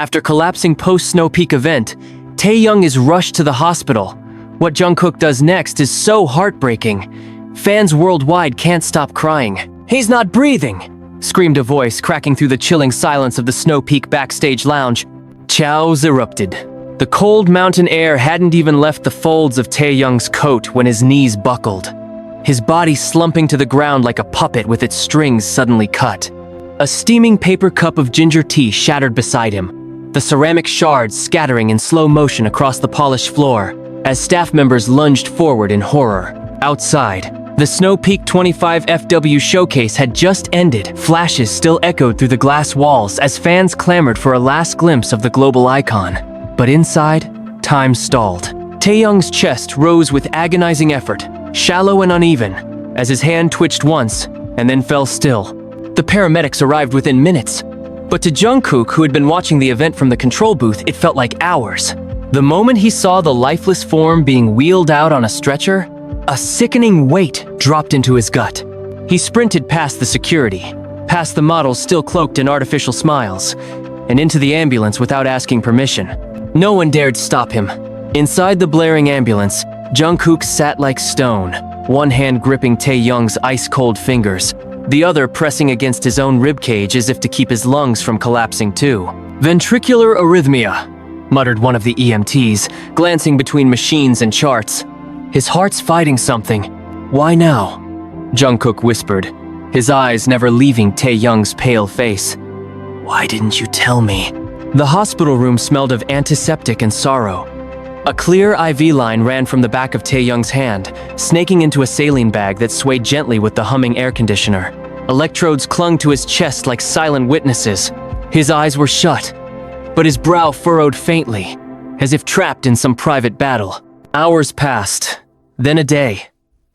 After collapsing post-Snow Peak event, Taehyung is rushed to the hospital. What Jungkook does next is so heartbreaking. Fans worldwide can't stop crying. "He's not breathing!" screamed a voice cracking through the chilling silence of the Snow Peak backstage lounge. Chows erupted. The cold mountain air hadn't even left the folds of Taehyung's coat when his knees buckled. His body slumping to the ground like a puppet with its strings suddenly cut. A steaming paper cup of ginger tea shattered beside him, the ceramic shards scattering in slow motion across the polished floor as staff members lunged forward in horror. Outside, the Snow Peak 25FW showcase had just ended. Flashes still echoed through the glass walls as fans clamored for a last glimpse of the global icon. But inside, time stalled. Taehyung's chest rose with agonizing effort, shallow and uneven, as his hand twitched once and then fell still. The paramedics arrived within minutes. But to Jungkook, who had been watching the event from the control booth, it felt like hours. The moment he saw the lifeless form being wheeled out on a stretcher, a sickening weight dropped into his gut. He sprinted past the security, past the models still cloaked in artificial smiles, and into the ambulance without asking permission. No one dared stop him. Inside the blaring ambulance, Jungkook sat like stone, one hand gripping Taehyung's ice-cold fingers, the other pressing against his own ribcage as if to keep his lungs from collapsing too. "Ventricular arrhythmia," muttered one of the EMTs, glancing between machines and charts. "His heart's fighting something. Why now?" Jungkook whispered, his eyes never leaving Taehyung's pale face. "Why didn't you tell me?" The hospital room smelled of antiseptic and sorrow. A clear IV line ran from the back of Taehyung's hand, snaking into a saline bag that swayed gently with the humming air conditioner. Electrodes clung to his chest like silent witnesses. His eyes were shut, but his brow furrowed faintly, as if trapped in some private battle. Hours passed, then a day.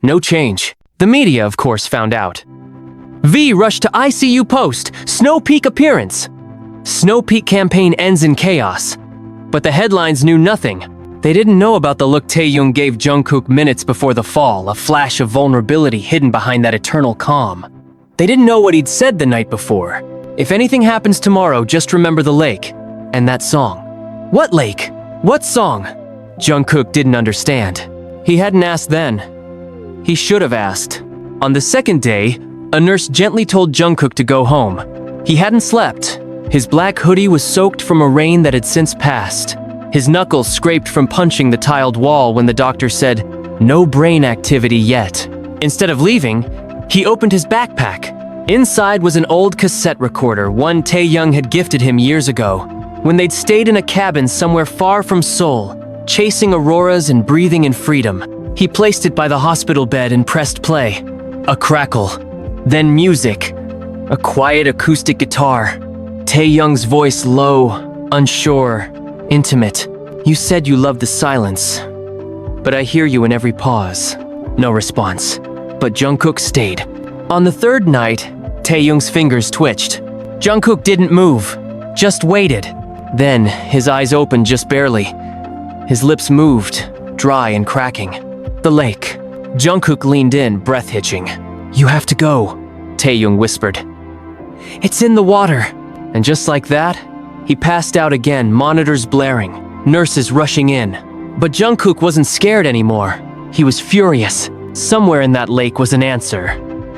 No change. The media, of course, found out. V rushed to ICU post, Snow Peak appearance. Snow Peak campaign ends in chaos. But the headlines knew nothing. They didn't know about the look Taehyung gave Jungkook minutes before the fall, a flash of vulnerability hidden behind that eternal calm. They didn't know what he'd said the night before. "If anything happens tomorrow, just remember the lake." And that song. What lake? What song? Jungkook didn't understand. He hadn't asked then. He should have asked. On the second day, a nurse gently told Jungkook to go home. He hadn't slept. His black hoodie was soaked from a rain that had since passed. His knuckles scraped from punching the tiled wall when the doctor said, "No brain activity yet." Instead of leaving, he opened his backpack. Inside was an old cassette recorder, one Taehyung had gifted him years ago, when they'd stayed in a cabin somewhere far from Seoul, chasing auroras and breathing in freedom. He placed it by the hospital bed and pressed play. A crackle, then music, a quiet acoustic guitar. Taehyung's voice low, unsure, intimate. "You said you loved the silence, but I hear you in every pause." No response, but Jungkook stayed. On the third night, Taehyung's fingers twitched. Jungkook didn't move, just waited. Then, his eyes opened just barely. His lips moved, dry and cracking. The lake. Jungkook leaned in, breath hitching. "You have to go," Taehyung whispered. "It's in the water." And just like that, he passed out again, monitors blaring, nurses rushing in. But Jungkook wasn't scared anymore. He was furious. Somewhere in that lake was an answer.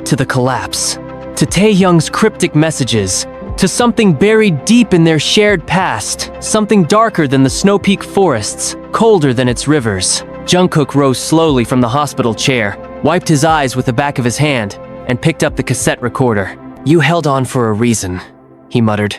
To the collapse. To Taehyung's cryptic messages. To something buried deep in their shared past. Something darker than the Snow Peak forests, colder than its rivers. Jungkook rose slowly from the hospital chair, wiped his eyes with the back of his hand, and picked up the cassette recorder. "You held on for a reason," he muttered.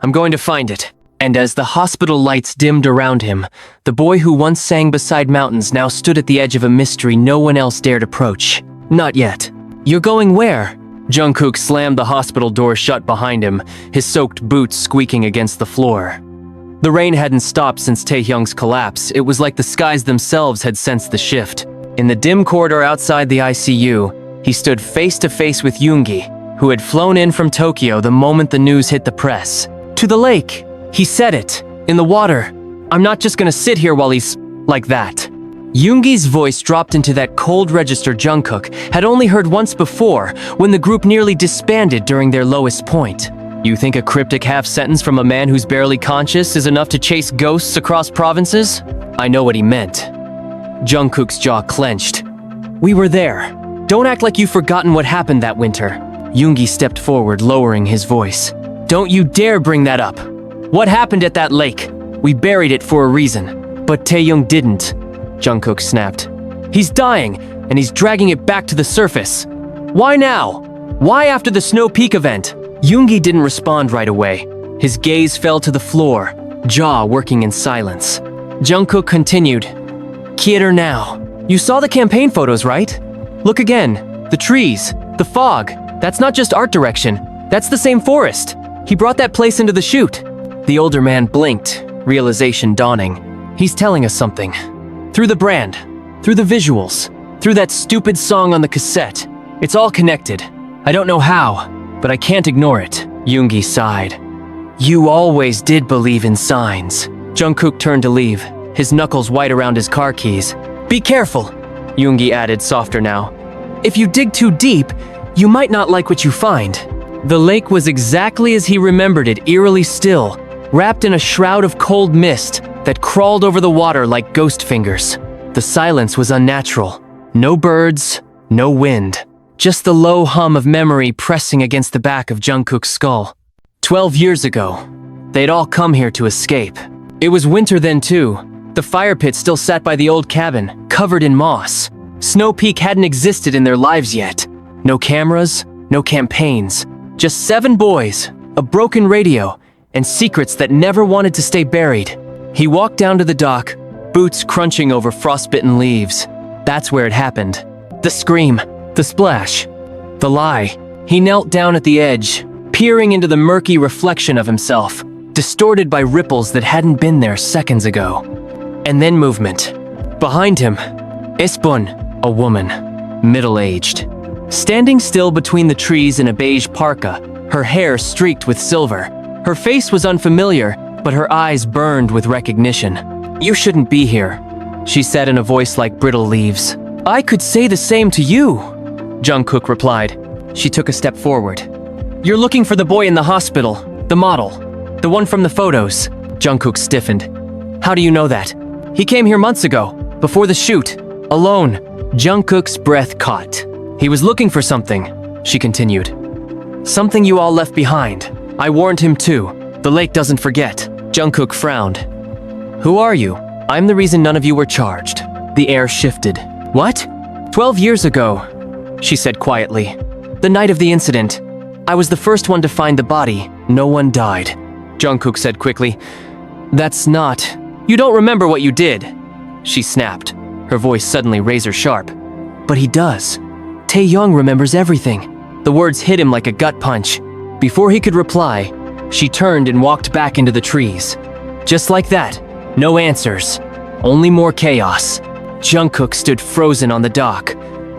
"I'm going to find it." And as the hospital lights dimmed around him, the boy who once sang beside mountains now stood at the edge of a mystery no one else dared approach. Not yet. "You're going where?" Jungkook slammed the hospital door shut behind him, his soaked boots squeaking against the floor. The rain hadn't stopped since Taehyung's collapse. It was like the skies themselves had sensed the shift. In the dim corridor outside the ICU, he stood face to face with Yoongi, who had flown in from Tokyo the moment the news hit the press. "To the lake." He said it. "In the water. I'm not just gonna sit here while he's like that." Yoongi's voice dropped into that cold register Jungkook had only heard once before, when the group nearly disbanded during their lowest point. You think a cryptic half-sentence from a man who's barely conscious is enough to chase ghosts across provinces? I know what he meant. Jungkook's jaw clenched. We were there. Don't act like you've forgotten what happened that winter. Yoongi stepped forward, lowering his voice. Don't you dare bring that up. What happened at that lake? We buried it for a reason. But Taehyung didn't, Jungkook snapped. He's dying, and he's dragging it back to the surface. Why now? Why after the Snow Peak event? Yoongi didn't respond right away. His gaze fell to the floor, jaw working in silence. Jungkook continued. Kidder now. You saw the campaign photos, right? Look again. The trees, the fog. That's not just art direction. That's the same forest. He brought that place into the shoot. The older man blinked, realization dawning. He's telling us something. Through the brand, through the visuals, through that stupid song on the cassette. It's all connected. I don't know how, but I can't ignore it. Yoongi sighed. You always did believe in signs. Jungkook turned to leave, his knuckles white around his car keys. Be careful, Yoongi added, softer now. If you dig too deep, you might not like what you find. The lake was exactly as he remembered it, eerily still, wrapped in a shroud of cold mist that crawled over the water like ghost fingers. The silence was unnatural. No birds, no wind. Just the low hum of memory pressing against the back of Jungkook's skull. 12 years ago, they'd all come here to escape. It was winter then too. The fire pit still sat by the old cabin, covered in moss. Snow Peak hadn't existed in their lives yet. No cameras, no campaigns. Just 7 boys, a broken radio, and secrets that never wanted to stay buried. He walked down to the dock, boots crunching over frostbitten leaves. That's where it happened. The scream, the splash, the lie. He knelt down at the edge, peering into the murky reflection of himself, distorted by ripples that hadn't been there seconds ago. And then movement. Behind him, Espon, a woman, middle-aged. Standing still between the trees in a beige parka, her hair streaked with silver. Her face was unfamiliar, but her eyes burned with recognition. You shouldn't be here, she said in a voice like brittle leaves. I could say the same to you, Jungkook replied. She took a step forward. You're looking for the boy in the hospital, the model, the one from the photos. Jungkook stiffened. How do you know that? He came here months ago, before the shoot, alone. Jungkook's breath caught. He was looking for something, she continued. Something you all left behind. I warned him too. The lake doesn't forget. Jungkook frowned. Who are you? I'm the reason none of you were charged. The air shifted. What? 12 years ago, she said quietly. The night of the incident. I was the first one to find the body. No one died. Jungkook said quickly. That's not... You don't remember what you did, she snapped, her voice suddenly razor sharp. But he does. Taehyung remembers everything. The words hit him like a gut punch. Before he could reply, she turned and walked back into the trees. Just like that, no answers, only more chaos. Jungkook stood frozen on the dock,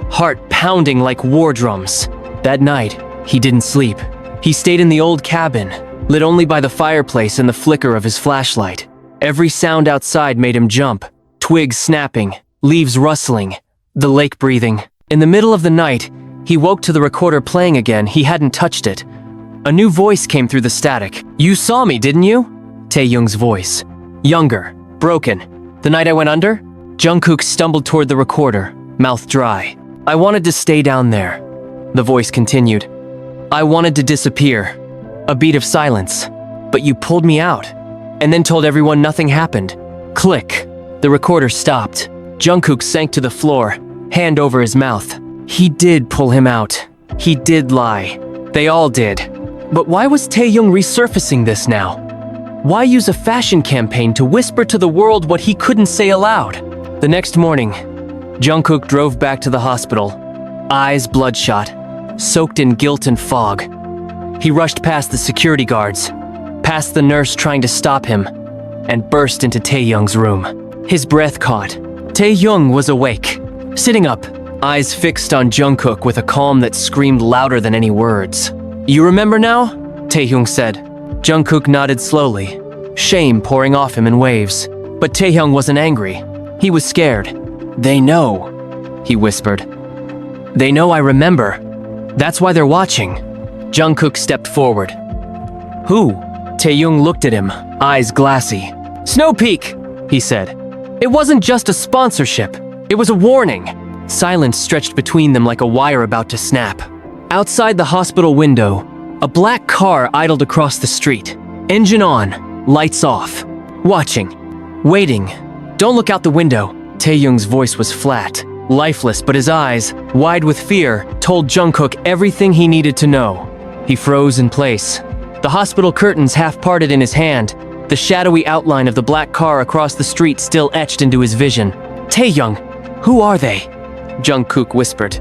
heart pounding like war drums. That night, he didn't sleep. He stayed in the old cabin, lit only by the fireplace and the flicker of his flashlight. Every sound outside made him jump, twigs snapping, leaves rustling, the lake breathing. In the middle of the night, he woke to the recorder playing again. He hadn't touched it. A new voice came through the static. You saw me, didn't you? Taehyung's voice. Younger, broken. The night I went under? Jungkook stumbled toward the recorder, mouth dry. I wanted to stay down there. The voice continued. I wanted to disappear. A beat of silence. But you pulled me out, and then told everyone nothing happened. Click. The recorder stopped. Jungkook sank to the floor, hand over his mouth. He did pull him out. He did lie. They all did. But why was Taehyung resurfacing this now? Why use a fashion campaign to whisper to the world what he couldn't say aloud? The next morning, Jungkook drove back to the hospital, eyes bloodshot, soaked in guilt and fog. He rushed past the security guards, past the nurse trying to stop him, and burst into Taehyung's room. His breath caught. Taehyung was awake, sitting up, eyes fixed on Jungkook with a calm that screamed louder than any words. You remember now? Taehyung said. Jungkook nodded slowly, shame pouring off him in waves. But Taehyung wasn't angry. He was scared. They know, he whispered. They know I remember. That's why they're watching. Jungkook stepped forward. Who? Taehyung looked at him, eyes glassy. Snow Peak, he said. It wasn't just a sponsorship. It was a warning. Silence stretched between them like a wire about to snap. Outside the hospital window, a black car idled across the street. Engine on, lights off. Watching. Waiting. Don't look out the window. Taehyung's voice was flat, lifeless, but his eyes, wide with fear, told Jungkook everything he needed to know. He froze in place. The hospital curtains half parted in his hand, the shadowy outline of the black car across the street still etched into his vision. Taehyung, who are they? Jungkook whispered.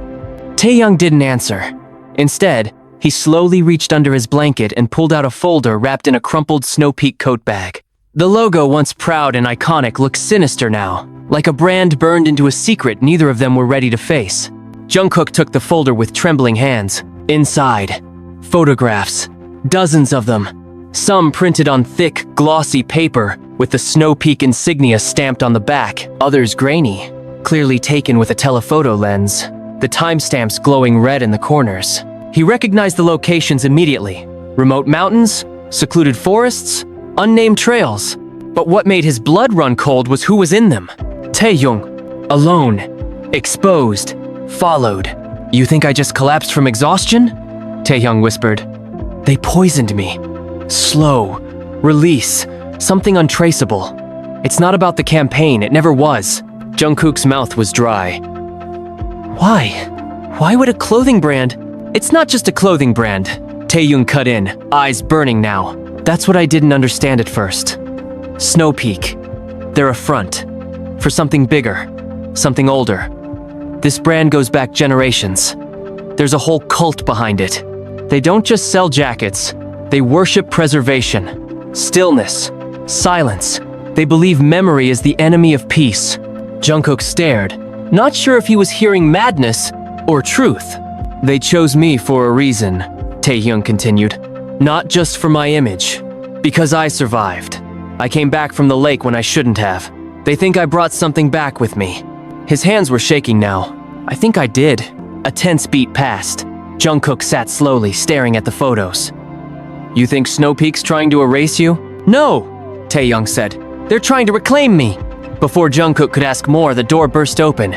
Taehyung didn't answer. Instead, he slowly reached under his blanket and pulled out a folder wrapped in a crumpled Snow Peak coat bag. The logo, once proud and iconic, looked sinister now, like a brand burned into a secret neither of them were ready to face. Jungkook took the folder with trembling hands. Inside, photographs, dozens of them, some printed on thick, glossy paper with the Snow Peak insignia stamped on the back, others grainy, clearly taken with a telephoto lens, the timestamps glowing red in the corners. He recognized the locations immediately. Remote mountains, secluded forests, unnamed trails. But what made his blood run cold was who was in them. Taehyung, alone, exposed, followed. You think I just collapsed from exhaustion? Taehyung whispered. They poisoned me. Slow, release, something untraceable. It's not about the campaign, it never was. Jungkook's mouth was dry. Why? Why would a clothing brand? It's not just a clothing brand. Taehyung cut in, eyes burning now. That's what I didn't understand at first. Snow Peak. They're a front. For something bigger. Something older. This brand goes back generations. There's a whole cult behind it. They don't just sell jackets. They worship preservation. Stillness. Silence. They believe memory is the enemy of peace. Jungkook stared, not sure if he was hearing madness or truth. They chose me for a reason, Taehyung continued. Not just for my image. Because I survived. I came back from the lake when I shouldn't have. They think I brought something back with me. His hands were shaking now. I think I did. A tense beat passed. Jungkook sat slowly, staring at the photos. You think Snow Peak's trying to erase you? No, Taehyung said. They're trying to reclaim me. Before Jungkook could ask more, the door burst open.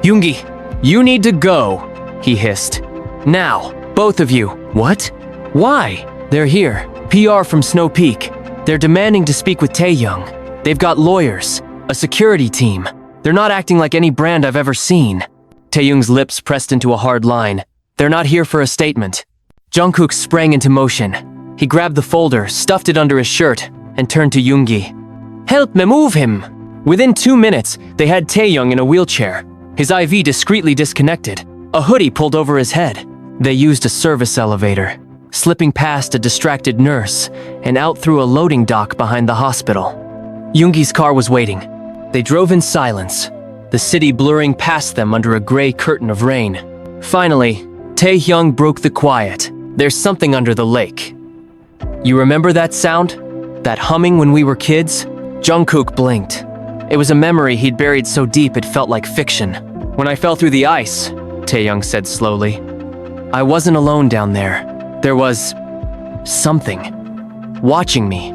Yoongi, you need to go, he hissed. Now, both of you. What? Why? They're here. PR from Snow Peak. They're demanding to speak with Taehyung. They've got lawyers, a security team. They're not acting like any brand I've ever seen. Taehyung's lips pressed into a hard line. They're not here for a statement. Jungkook sprang into motion. He grabbed the folder, stuffed it under his shirt, and turned to Yoongi. Help me move him! Within 2 minutes, they had Taehyung in a wheelchair, his IV discreetly disconnected, a hoodie pulled over his head. They used a service elevator, slipping past a distracted nurse and out through a loading dock behind the hospital. Yoongi's car was waiting. They drove in silence, the city blurring past them under a gray curtain of rain. Finally, Taehyung broke the quiet. There's something under the lake. You remember that sound? That humming when we were kids? Jungkook blinked. It was a memory he'd buried so deep it felt like fiction. When I fell through the ice, Taehyung said slowly, I wasn't alone down there. There was something watching me,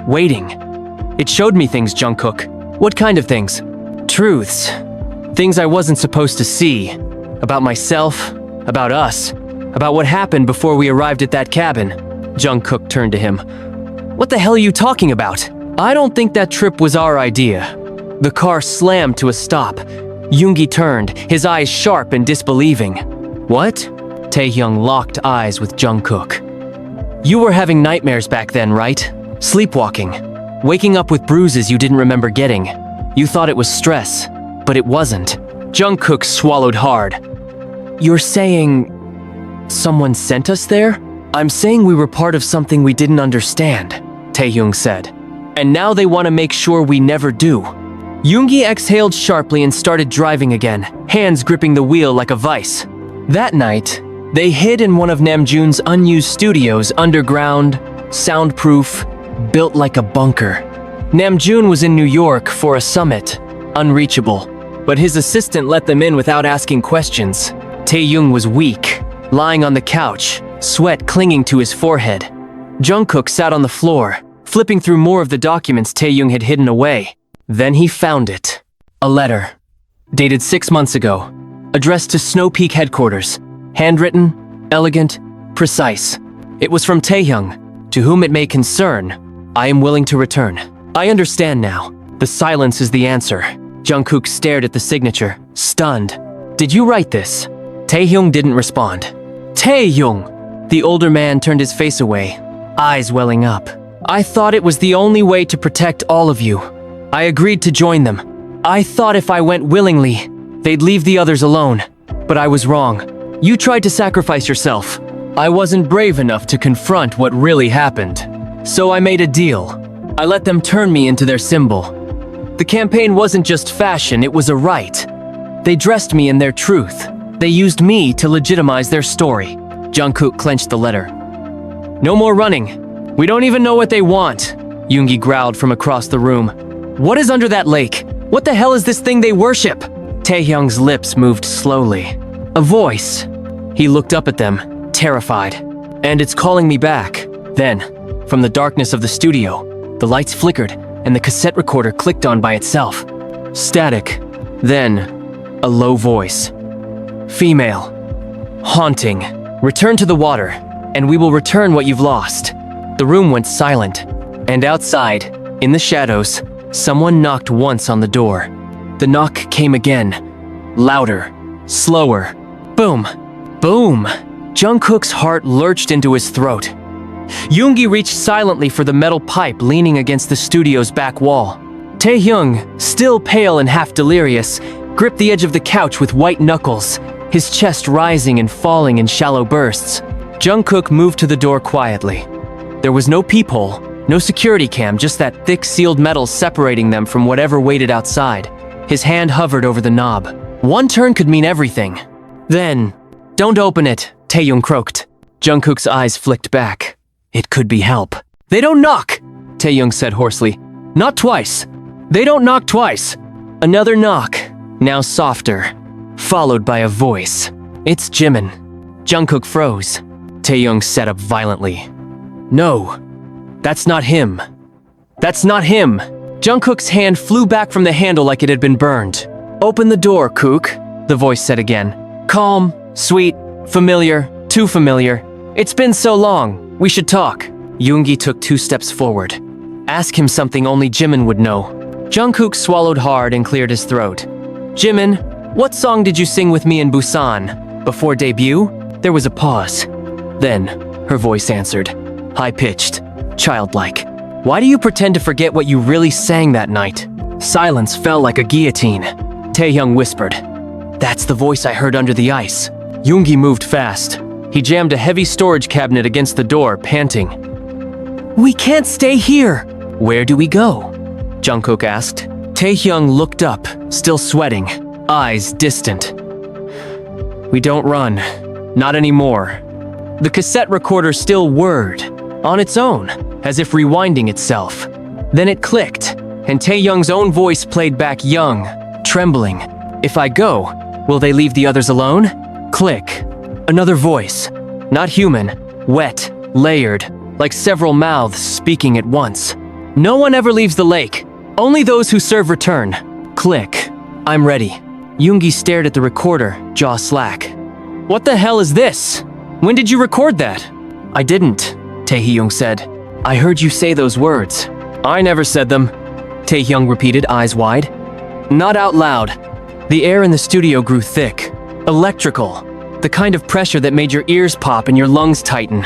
waiting. It showed me things, Jungkook. What kind of things? Truths. Things I wasn't supposed to see. About myself, about us, about what happened before we arrived at that cabin. Jungkook turned to him. What the hell are you talking about? I don't think that trip was our idea. The car slammed to a stop. Yoongi turned, his eyes sharp and disbelieving. What? Taehyung locked eyes with Jungkook. You were having nightmares back then, right? Sleepwalking. Waking up with bruises you didn't remember getting. You thought it was stress, but it wasn't. Jungkook swallowed hard. You're saying someone sent us there? I'm saying we were part of something we didn't understand, Taehyung said. And now they want to make sure we never do. Yoongi exhaled sharply and started driving again, hands gripping the wheel like a vice. That night, they hid in one of Namjoon's unused studios underground, soundproof, built like a bunker. Namjoon was in New York for a summit, unreachable, but his assistant let them in without asking questions. Taehyung was weak, lying on the couch, sweat clinging to his forehead. Jungkook sat on the floor, flipping through more of the documents Taehyung had hidden away. Then he found it. A letter. Dated 6 months ago. Addressed to Snow Peak headquarters. Handwritten, elegant, precise. It was from Taehyung. To whom it may concern, I am willing to return. I understand now. The silence is the answer. Jungkook stared at the signature, stunned. Did you write this? Taehyung didn't respond. Taehyung! The older man turned his face away, eyes welling up. I thought it was the only way to protect all of you. I agreed to join them. I thought if I went willingly, they'd leave the others alone. But I was wrong. You tried to sacrifice yourself. I wasn't brave enough to confront what really happened. So I made a deal. I let them turn me into their symbol. The campaign wasn't just fashion, it was a right. They dressed me in their truth. They used me to legitimize their story. Jungkook clenched the letter. No more running. We don't even know what they want, Yoongi growled from across the room. What is under that lake? What the hell is this thing they worship? Taehyung's lips moved slowly. A voice. He looked up at them, terrified. And it's calling me back. Then, from the darkness of the studio, the lights flickered and the cassette recorder clicked on by itself. Static. Then, a low voice. Female. Haunting. Return to the water, and we will return what you've lost. The room went silent, and outside, in the shadows, someone knocked once on the door. The knock came again. Louder. Slower. Boom. Boom. Jungkook's heart lurched into his throat. Yoongi reached silently for the metal pipe leaning against the studio's back wall. Taehyung, still pale and half delirious, gripped the edge of the couch with white knuckles, his chest rising and falling in shallow bursts. Jungkook moved to the door quietly. There was no peephole, no security cam, just that thick sealed metal separating them from whatever waited outside. His hand hovered over the knob. One turn could mean everything. Then, don't open it, Taehyung croaked. Jungkook's eyes flicked back. It could be help. They don't knock, Taehyung said hoarsely. Not twice. They don't knock twice. Another knock, now softer, followed by a voice. It's Jimin. Jungkook froze. Taehyung sat up violently. No, that's not him. That's not him. Jungkook's hand flew back from the handle like it had been burned. Open the door, Kook, the voice said again. Calm, sweet, familiar, too familiar. It's been so long. We should talk. Yoongi took 2 steps forward. Ask him something only Jimin would know. Jungkook swallowed hard and cleared his throat. Jimin, what song did you sing with me in Busan? Before debut? There was a pause. Then, her voice answered, high-pitched, childlike. Why do you pretend to forget what you really sang that night? Silence fell like a guillotine. Taehyung whispered. That's the voice I heard under the ice. Yoongi moved fast. He jammed a heavy storage cabinet against the door, panting. We can't stay here! Where do we go? Jungkook asked. Taehyung looked up, still sweating, eyes distant. We don't run. Not anymore. The cassette recorder still whirred, on its own, as if rewinding itself. Then it clicked, and Taehyung's own voice played back young, trembling. If I go, will they leave the others alone? Click. Another voice. Not human. Wet. Layered. Like several mouths speaking at once. No one ever leaves the lake. Only those who serve return. Click. I'm ready. Yoongi stared at the recorder, jaw slack. What the hell is this? When did you record that? I didn't, Taehyung said. I heard you say those words. I never said them, Taehyung repeated, eyes wide. Not out loud. The air in the studio grew thick. Electrical. The kind of pressure that made your ears pop and your lungs tighten.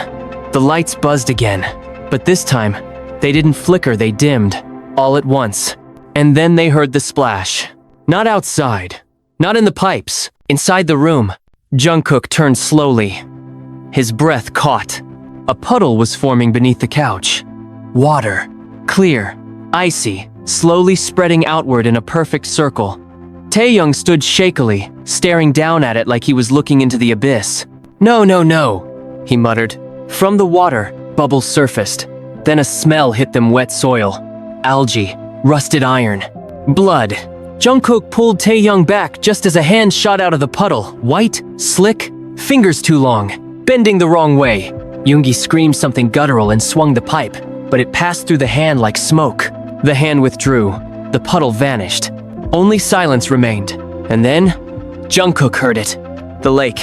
The lights buzzed again. But this time, they didn't flicker, they dimmed. All at once. And then they heard the splash. Not outside. Not in the pipes. Inside the room. Jungkook turned slowly. His breath caught. A puddle was forming beneath the couch. Water. Clear. Icy. Slowly spreading outward in a perfect circle. Taehyung stood shakily, staring down at it like he was looking into the abyss. No, no, no, he muttered. From the water, bubbles surfaced. Then a smell hit them, wet soil. Algae. Rusted iron. Blood. Jungkook pulled Taehyung back just as a hand shot out of the puddle. White, slick, fingers too long, bending the wrong way. Yoongi screamed something guttural and swung the pipe, but it passed through the hand like smoke. The hand withdrew. The puddle vanished. Only silence remained. And then, Jungkook heard it. The lake.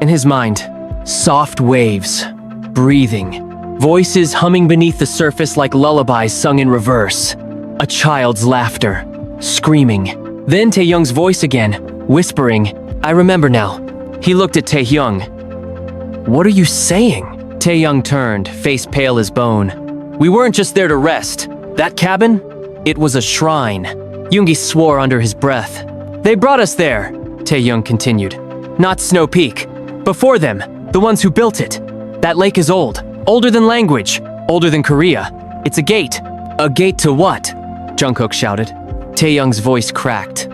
In his mind, soft waves, breathing, voices humming beneath the surface like lullabies sung in reverse. A child's laughter, screaming. Then Taehyung's voice again, whispering, "I remember now." He looked at Taehyung. "What are you saying?" Taehyung turned, face pale as bone. "We weren't just there to rest. That cabin? It was a shrine." Yoongi swore under his breath. "They brought us there," Taehyung continued. "Not Snow Peak. Before them, the ones who built it. That lake is old. Older than language. Older than Korea. It's a gate." "A gate to what?" Jungkook shouted. Taehyung's voice cracked.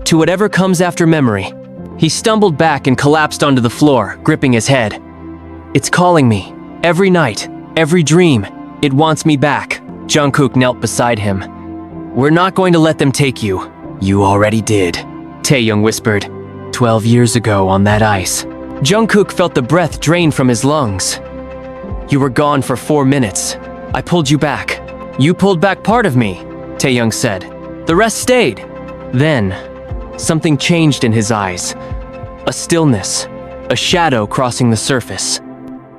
"To whatever comes after memory." He stumbled back and collapsed onto the floor, gripping his head. "It's calling me. Every night. Every dream. It wants me back." Jungkook knelt beside him. "We're not going to let them take you." "You already did," Taehyung whispered. 12 years ago on that ice." Jungkook felt the breath drain from his lungs. "You were gone for 4 minutes. I pulled you back." "You pulled back part of me," Taehyung said. "The rest stayed." Then, something changed in his eyes. A stillness, a shadow crossing the surface.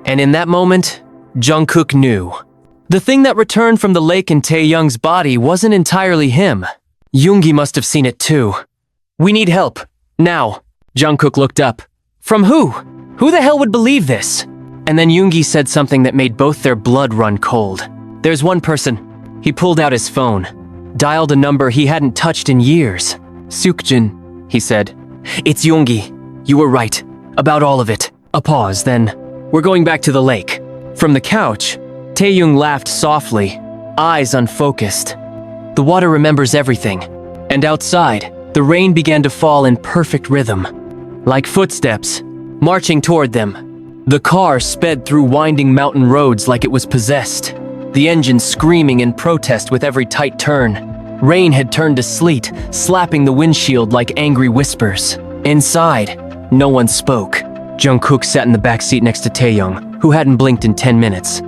And in that moment, Jungkook knew. The thing that returned from the lake in Taehyung's body wasn't entirely him. Yoongi must have seen it too. "We need help. Now." Jungkook looked up. "From who? Who the hell would believe this?" And then Yoongi said something that made both their blood run cold. "There's one person." He pulled out his phone, dialed a number he hadn't touched in years. "Seokjin," he said. "It's Yoongi. You were right. About all of it." A pause, then, "We're going back to the lake." From the couch, Taehyung laughed softly, eyes unfocused. The water remembers everything. And outside, the rain began to fall in perfect rhythm. Like footsteps, marching toward them. The car sped through winding mountain roads like it was possessed. The engine screaming in protest with every tight turn. Rain had turned to sleet, slapping the windshield like angry whispers. Inside, no one spoke. Jungkook sat in the back seat next to Taehyung, who hadn't blinked in 10 minutes.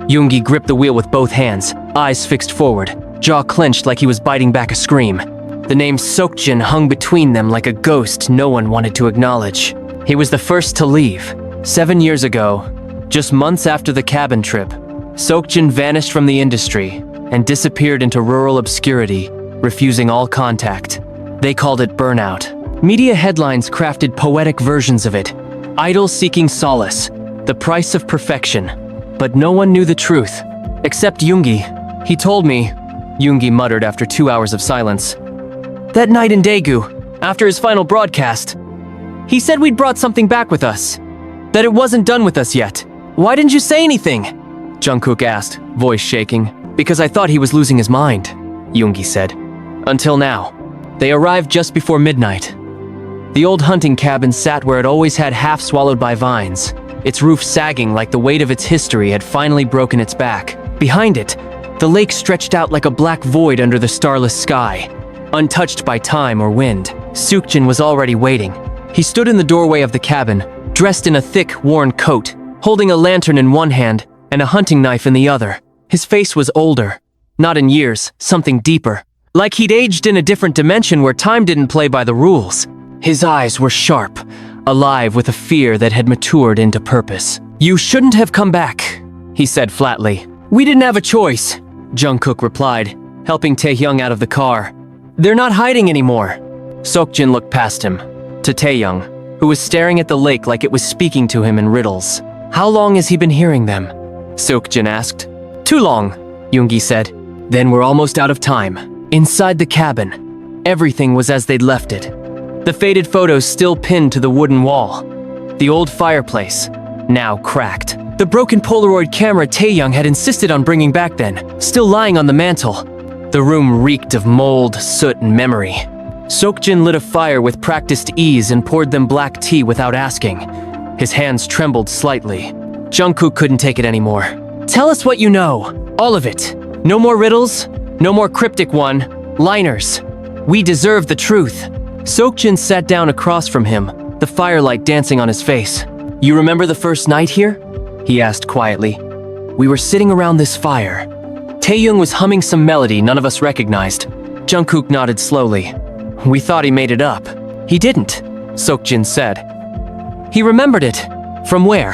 Yoongi gripped the wheel with both hands, eyes fixed forward, jaw clenched like he was biting back a scream. The name Seokjin hung between them like a ghost no one wanted to acknowledge. He was the first to leave. 7 years ago, just months after the cabin trip, Seokjin vanished from the industry and disappeared into rural obscurity, refusing all contact. They called it burnout. Media headlines crafted poetic versions of it. Idols seeking solace, the price of perfection. But no one knew the truth, except Yoongi. "He told me," Yoongi muttered after 2 hours of silence, "that night in Daegu, after his final broadcast, he said we'd brought something back with us. That it wasn't done with us yet. Why didn't you say anything?" Jungkook asked, voice shaking. "Because I thought he was losing his mind," Yoongi said. "Until now." They arrived just before midnight. The old hunting cabin sat where it always had, half swallowed by vines, its roof sagging like the weight of its history had finally broken its back. Behind it, the lake stretched out like a black void under the starless sky, untouched by time or wind. Seokjin was already waiting. He stood in the doorway of the cabin, dressed in a thick, worn coat, holding a lantern in one hand and a hunting knife in the other. His face was older. Not in years, something deeper. Like he'd aged in a different dimension where time didn't play by the rules. His eyes were sharp, alive with a fear that had matured into purpose. "You shouldn't have come back," he said flatly. "We didn't have a choice," Jungkook replied, helping Taehyung out of the car. "They're not hiding anymore." Seokjin looked past him, to Taehyung, who was staring at the lake like it was speaking to him in riddles. "How long has he been hearing them?" Seokjin asked. "Too long," Yoongi said. "Then we're almost out of time." Inside the cabin, everything was as they'd left it. The faded photos still pinned to the wooden wall. The old fireplace, now cracked. The broken Polaroid camera Taehyung had insisted on bringing back then, still lying on the mantel. The room reeked of mold, soot, and memory. Seokjin lit a fire with practiced ease and poured them black tea without asking. His hands trembled slightly. Jungkook couldn't take it anymore. "Tell us what you know. All of it. No more riddles, no more cryptic one-liners. We deserve the truth." Seokjin sat down across from him, the firelight dancing on his face. "You remember the first night here?" he asked quietly. We were sitting around this fire. Taehyung was humming some melody none of us recognized. Jungkook nodded slowly. We thought he made it up. He didn't, Seokjin said. He remembered it. From where?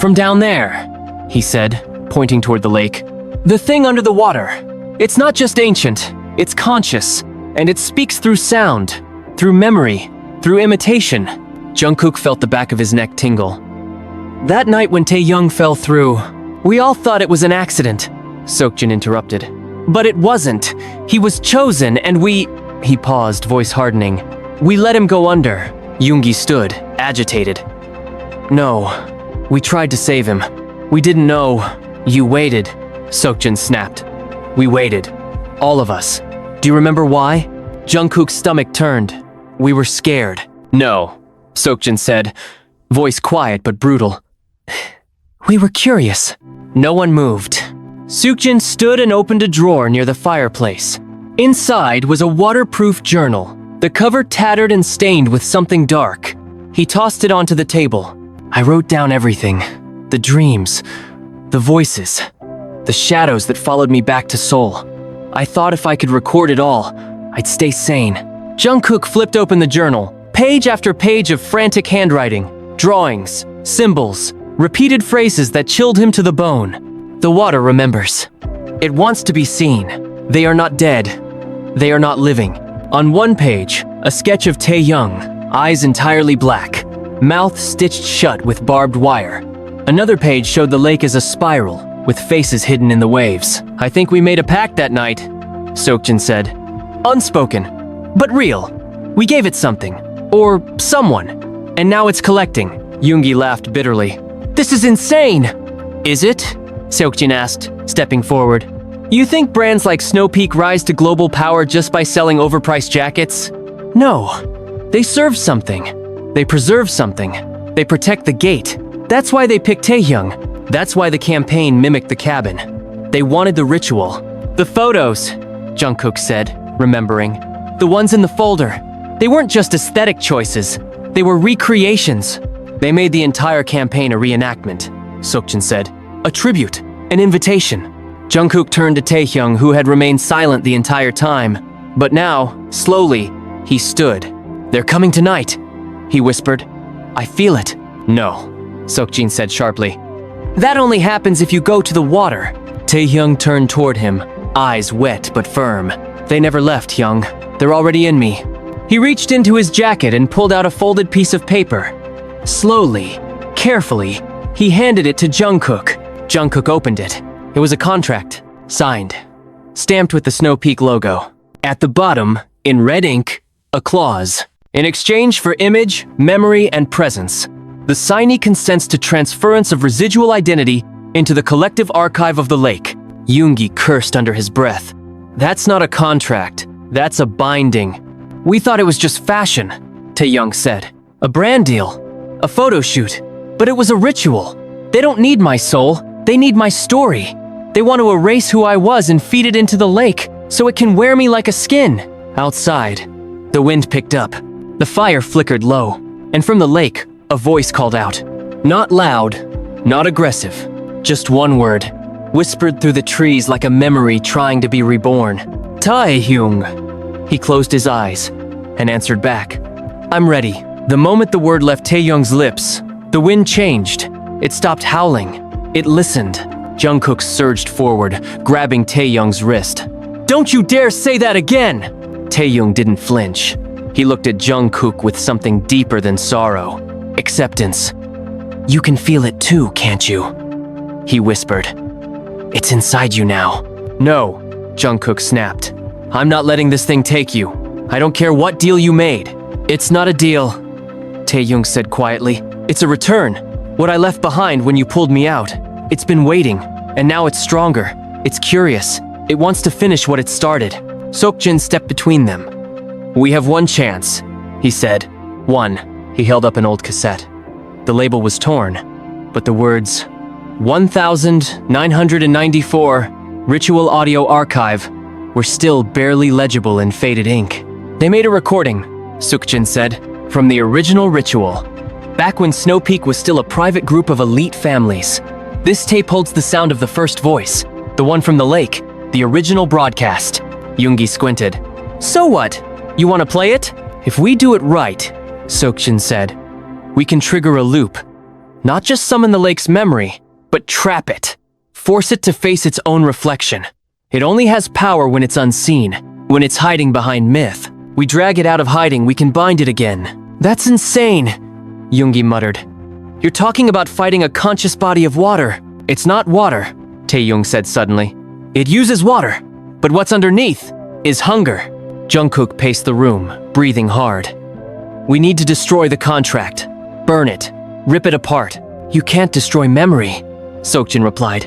From down there, he said, pointing toward the lake. The thing under the water. It's not just ancient, it's conscious, and it speaks through sound, through memory, through imitation. Jungkook felt the back of his neck tingle. That night when Taehyung fell through, we all thought it was an accident, Seokjin interrupted. But it wasn't. He was chosen, and we... He paused, voice hardening. We let him go under. Yoongi stood, agitated. No, we tried to save him. We didn't know. You waited, Seokjin snapped. We waited. All of us. Do you remember why? Jungkook's stomach turned. We were scared. No, Seokjin said, voice quiet but brutal. We were curious. No one moved. Seokjin stood and opened a drawer near the fireplace. Inside was a waterproof journal, the cover tattered and stained with something dark. He tossed it onto the table. I wrote down everything. The dreams, the voices, the shadows that followed me back to Seoul. I thought if I could record it all, I'd stay sane. Jungkook flipped open the journal, page after page of frantic handwriting, drawings, symbols, repeated phrases that chilled him to the bone. The water remembers. It wants to be seen. They are not dead. They are not living. On one page, a sketch of Taehyung, eyes entirely black, mouth stitched shut with barbed wire. Another page showed the lake as a spiral, with faces hidden in the waves. I think we made a pact that night, Seokjin said. Unspoken, but real. We gave it something, or someone, and now it's collecting. Yoongi laughed bitterly. This is insane! Is it? Seokjin asked, stepping forward. You think brands like Snow Peak rise to global power just by selling overpriced jackets? No. They serve something. They preserve something. They protect the gate. That's why they picked Taehyung. That's why the campaign mimicked the cabin. They wanted the ritual. The photos, Jungkook said, remembering. The ones in the folder. They weren't just aesthetic choices. They were recreations. They made the entire campaign a reenactment, Seokjin said. A tribute. An invitation. Jungkook turned to Taehyung, who had remained silent the entire time. But now, slowly, he stood. They're coming tonight, he whispered. I feel it. No, Seokjin said sharply. That only happens if you go to the water. Taehyung turned toward him, eyes wet but firm. They never left, Hyung. They're already in me. He reached into his jacket and pulled out a folded piece of paper. Slowly, carefully, he handed it to Jungkook. Jungkook opened it. It was a contract, signed, stamped with the Snow Peak logo. At the bottom, in red ink, a clause. In exchange for image, memory, and presence, the signee consents to transference of residual identity into the collective archive of the lake. Yoongi cursed under his breath. That's not a contract, that's a binding. We thought it was just fashion, Taehyung said. A brand deal, a photo shoot, but it was a ritual. They don't need my soul, they need my story. They want to erase who I was and feed it into the lake, so it can wear me like a skin. Outside, the wind picked up. The fire flickered low, and from the lake, a voice called out. Not loud, not aggressive, just one word, whispered through the trees like a memory trying to be reborn. Taehyung. He closed his eyes and answered back. I'm ready. The moment the word left Taehyung's lips, the wind changed. It stopped howling. It listened. Jungkook surged forward, grabbing Taehyung's wrist. Don't you dare say that again! Taehyung didn't flinch. He looked at Jungkook with something deeper than sorrow. Acceptance. You can feel it too, can't you? He whispered. It's inside you now. No, Jungkook snapped. I'm not letting this thing take you. I don't care what deal you made. It's not a deal, Taehyung said quietly. It's a return. What I left behind when you pulled me out. It's been waiting, and now it's stronger. It's curious. It wants to finish what it started. Seokjin stepped between them. We have one chance, he said. One. He held up an old cassette. The label was torn, but the words, 1994 Ritual Audio Archive, were still barely legible in faded ink. They made a recording, Seokjin said, from the original ritual. Back when Snow Peak was still a private group of elite families. This tape holds the sound of the first voice, the one from the lake, the original broadcast. Yoongi squinted. So what? You want to play it? If we do it right, Seokjin said, we can trigger a loop. Not just summon the lake's memory, but trap it. Force it to face its own reflection. It only has power when it's unseen, when it's hiding behind myth. We drag it out of hiding, we can bind it again. That's insane, Yoongi muttered. You're talking about fighting a conscious body of water. It's not water, Taehyung said suddenly. It uses water, but what's underneath is hunger. Jungkook paced the room, breathing hard. We need to destroy the contract. Burn it. Rip it apart. You can't destroy memory, Seokjin replied.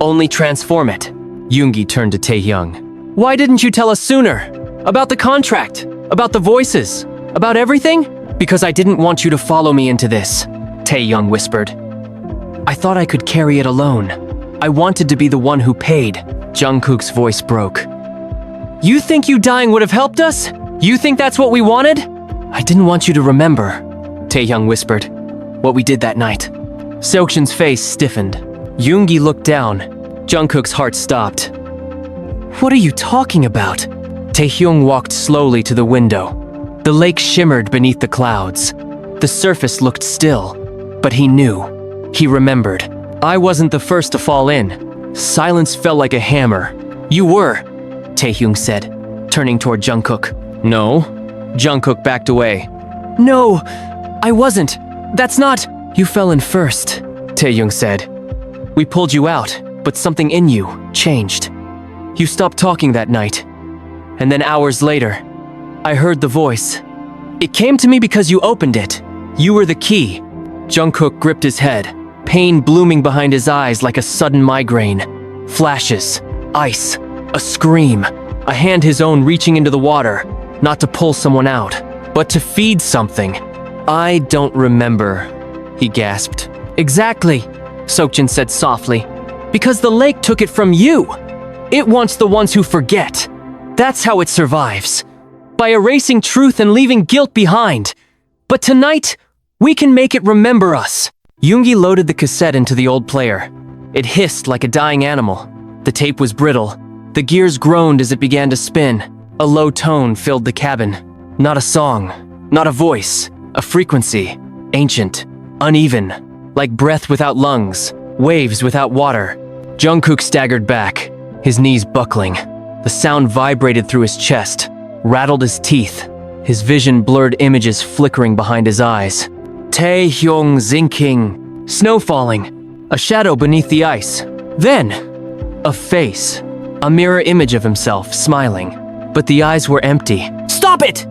Only transform it. Yoongi turned to Taehyung. Why didn't you tell us sooner? About the contract? About the voices? About everything? Because I didn't want you to follow me into this, Taehyung whispered. I thought I could carry it alone. I wanted to be the one who paid. Jungkook's voice broke. You think you dying would have helped us? You think that's what we wanted? I didn't want you to remember, Taehyung whispered, what we did that night. Seokjin's face stiffened. Yoongi looked down. Jungkook's heart stopped. What are you talking about? Taehyung walked slowly to the window. The lake shimmered beneath the clouds. The surface looked still, but he knew. He remembered. I wasn't the first to fall in. Silence fell like a hammer. You were, Taehyung said, turning toward Jungkook. No. Jungkook backed away. No, I wasn't. That's not. You fell in first, Taehyung said. We pulled you out, but something in you changed. You stopped talking that night. And then hours later, I heard the voice. It came to me because you opened it. You were the key. Jungkook gripped his head, pain blooming behind his eyes like a sudden migraine. Flashes, ice, a scream, a hand his own reaching into the water, not to pull someone out, but to feed something. I don't remember, he gasped. Exactly, Seokjin said softly. Because the lake took it from you. It wants the ones who forget. That's how it survives. By erasing truth and leaving guilt behind. But tonight, we can make it remember us. Yoongi loaded the cassette into the old player. It hissed like a dying animal. The tape was brittle. The gears groaned as it began to spin. A low tone filled the cabin. Not a song, not a voice, a frequency. Ancient, uneven, like breath without lungs, waves without water. Jungkook staggered back, his knees buckling. The sound vibrated through his chest, rattled his teeth, his vision blurred images flickering behind his eyes. Taehyung zinking, snow falling, a shadow beneath the ice. Then, a face, a mirror image of himself, smiling. But the eyes were empty. Stop it!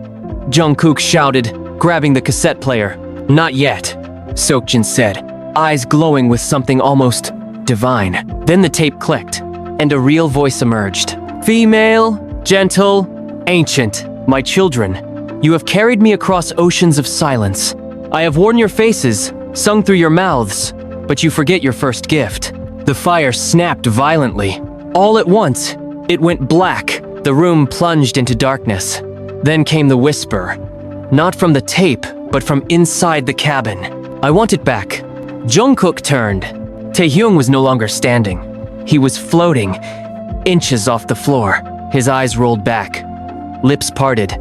Jungkook shouted, grabbing the cassette player. Not yet, Seokjin said, eyes glowing with something almost divine. Then the tape clicked, and a real voice emerged. Female, gentle, ancient, my children, you have carried me across oceans of silence. I have worn your faces, sung through your mouths, but you forget your first gift. The fire snapped violently. All at once, it went black. The room plunged into darkness. Then came the whisper, not from the tape, but from inside the cabin. I want it back. Jungkook turned. Taehyung was no longer standing. He was floating, inches off the floor. His eyes rolled back, lips parted.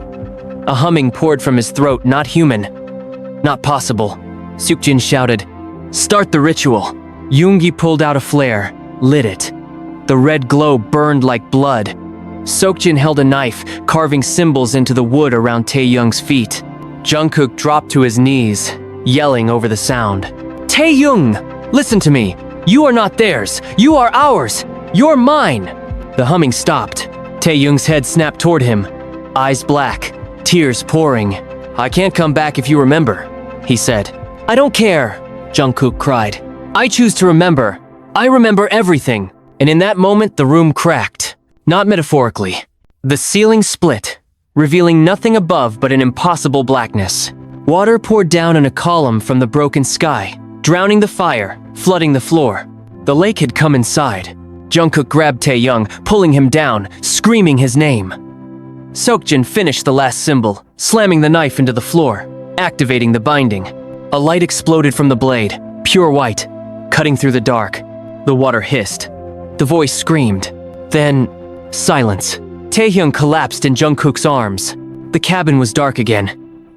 A humming poured from his throat, not human. Not possible. Seokjin shouted, start the ritual. Yoongi pulled out a flare, lit it. The red glow burned like blood. Seokjin held a knife, carving symbols into the wood around Taehyung's feet. Jungkook dropped to his knees, yelling over the sound. Taehyung, listen to me. You are not theirs. You are ours. You're mine. The humming stopped. Taehyung's head snapped toward him, eyes black, tears pouring. I can't come back if you remember, he said. I don't care, Jungkook cried. I choose to remember. I remember everything. And in that moment, the room cracked. Not metaphorically. The ceiling split, revealing nothing above but an impossible blackness. Water poured down in a column from the broken sky, drowning the fire, flooding the floor. The lake had come inside. Jungkook grabbed Taehyung, pulling him down, screaming his name. Seokjin finished the last symbol, slamming the knife into the floor, activating the binding. A light exploded from the blade, pure white. cutting through the dark. The water hissed. The voice screamed. Then, silence. Taehyung collapsed in Jungkook's arms. The cabin was dark again.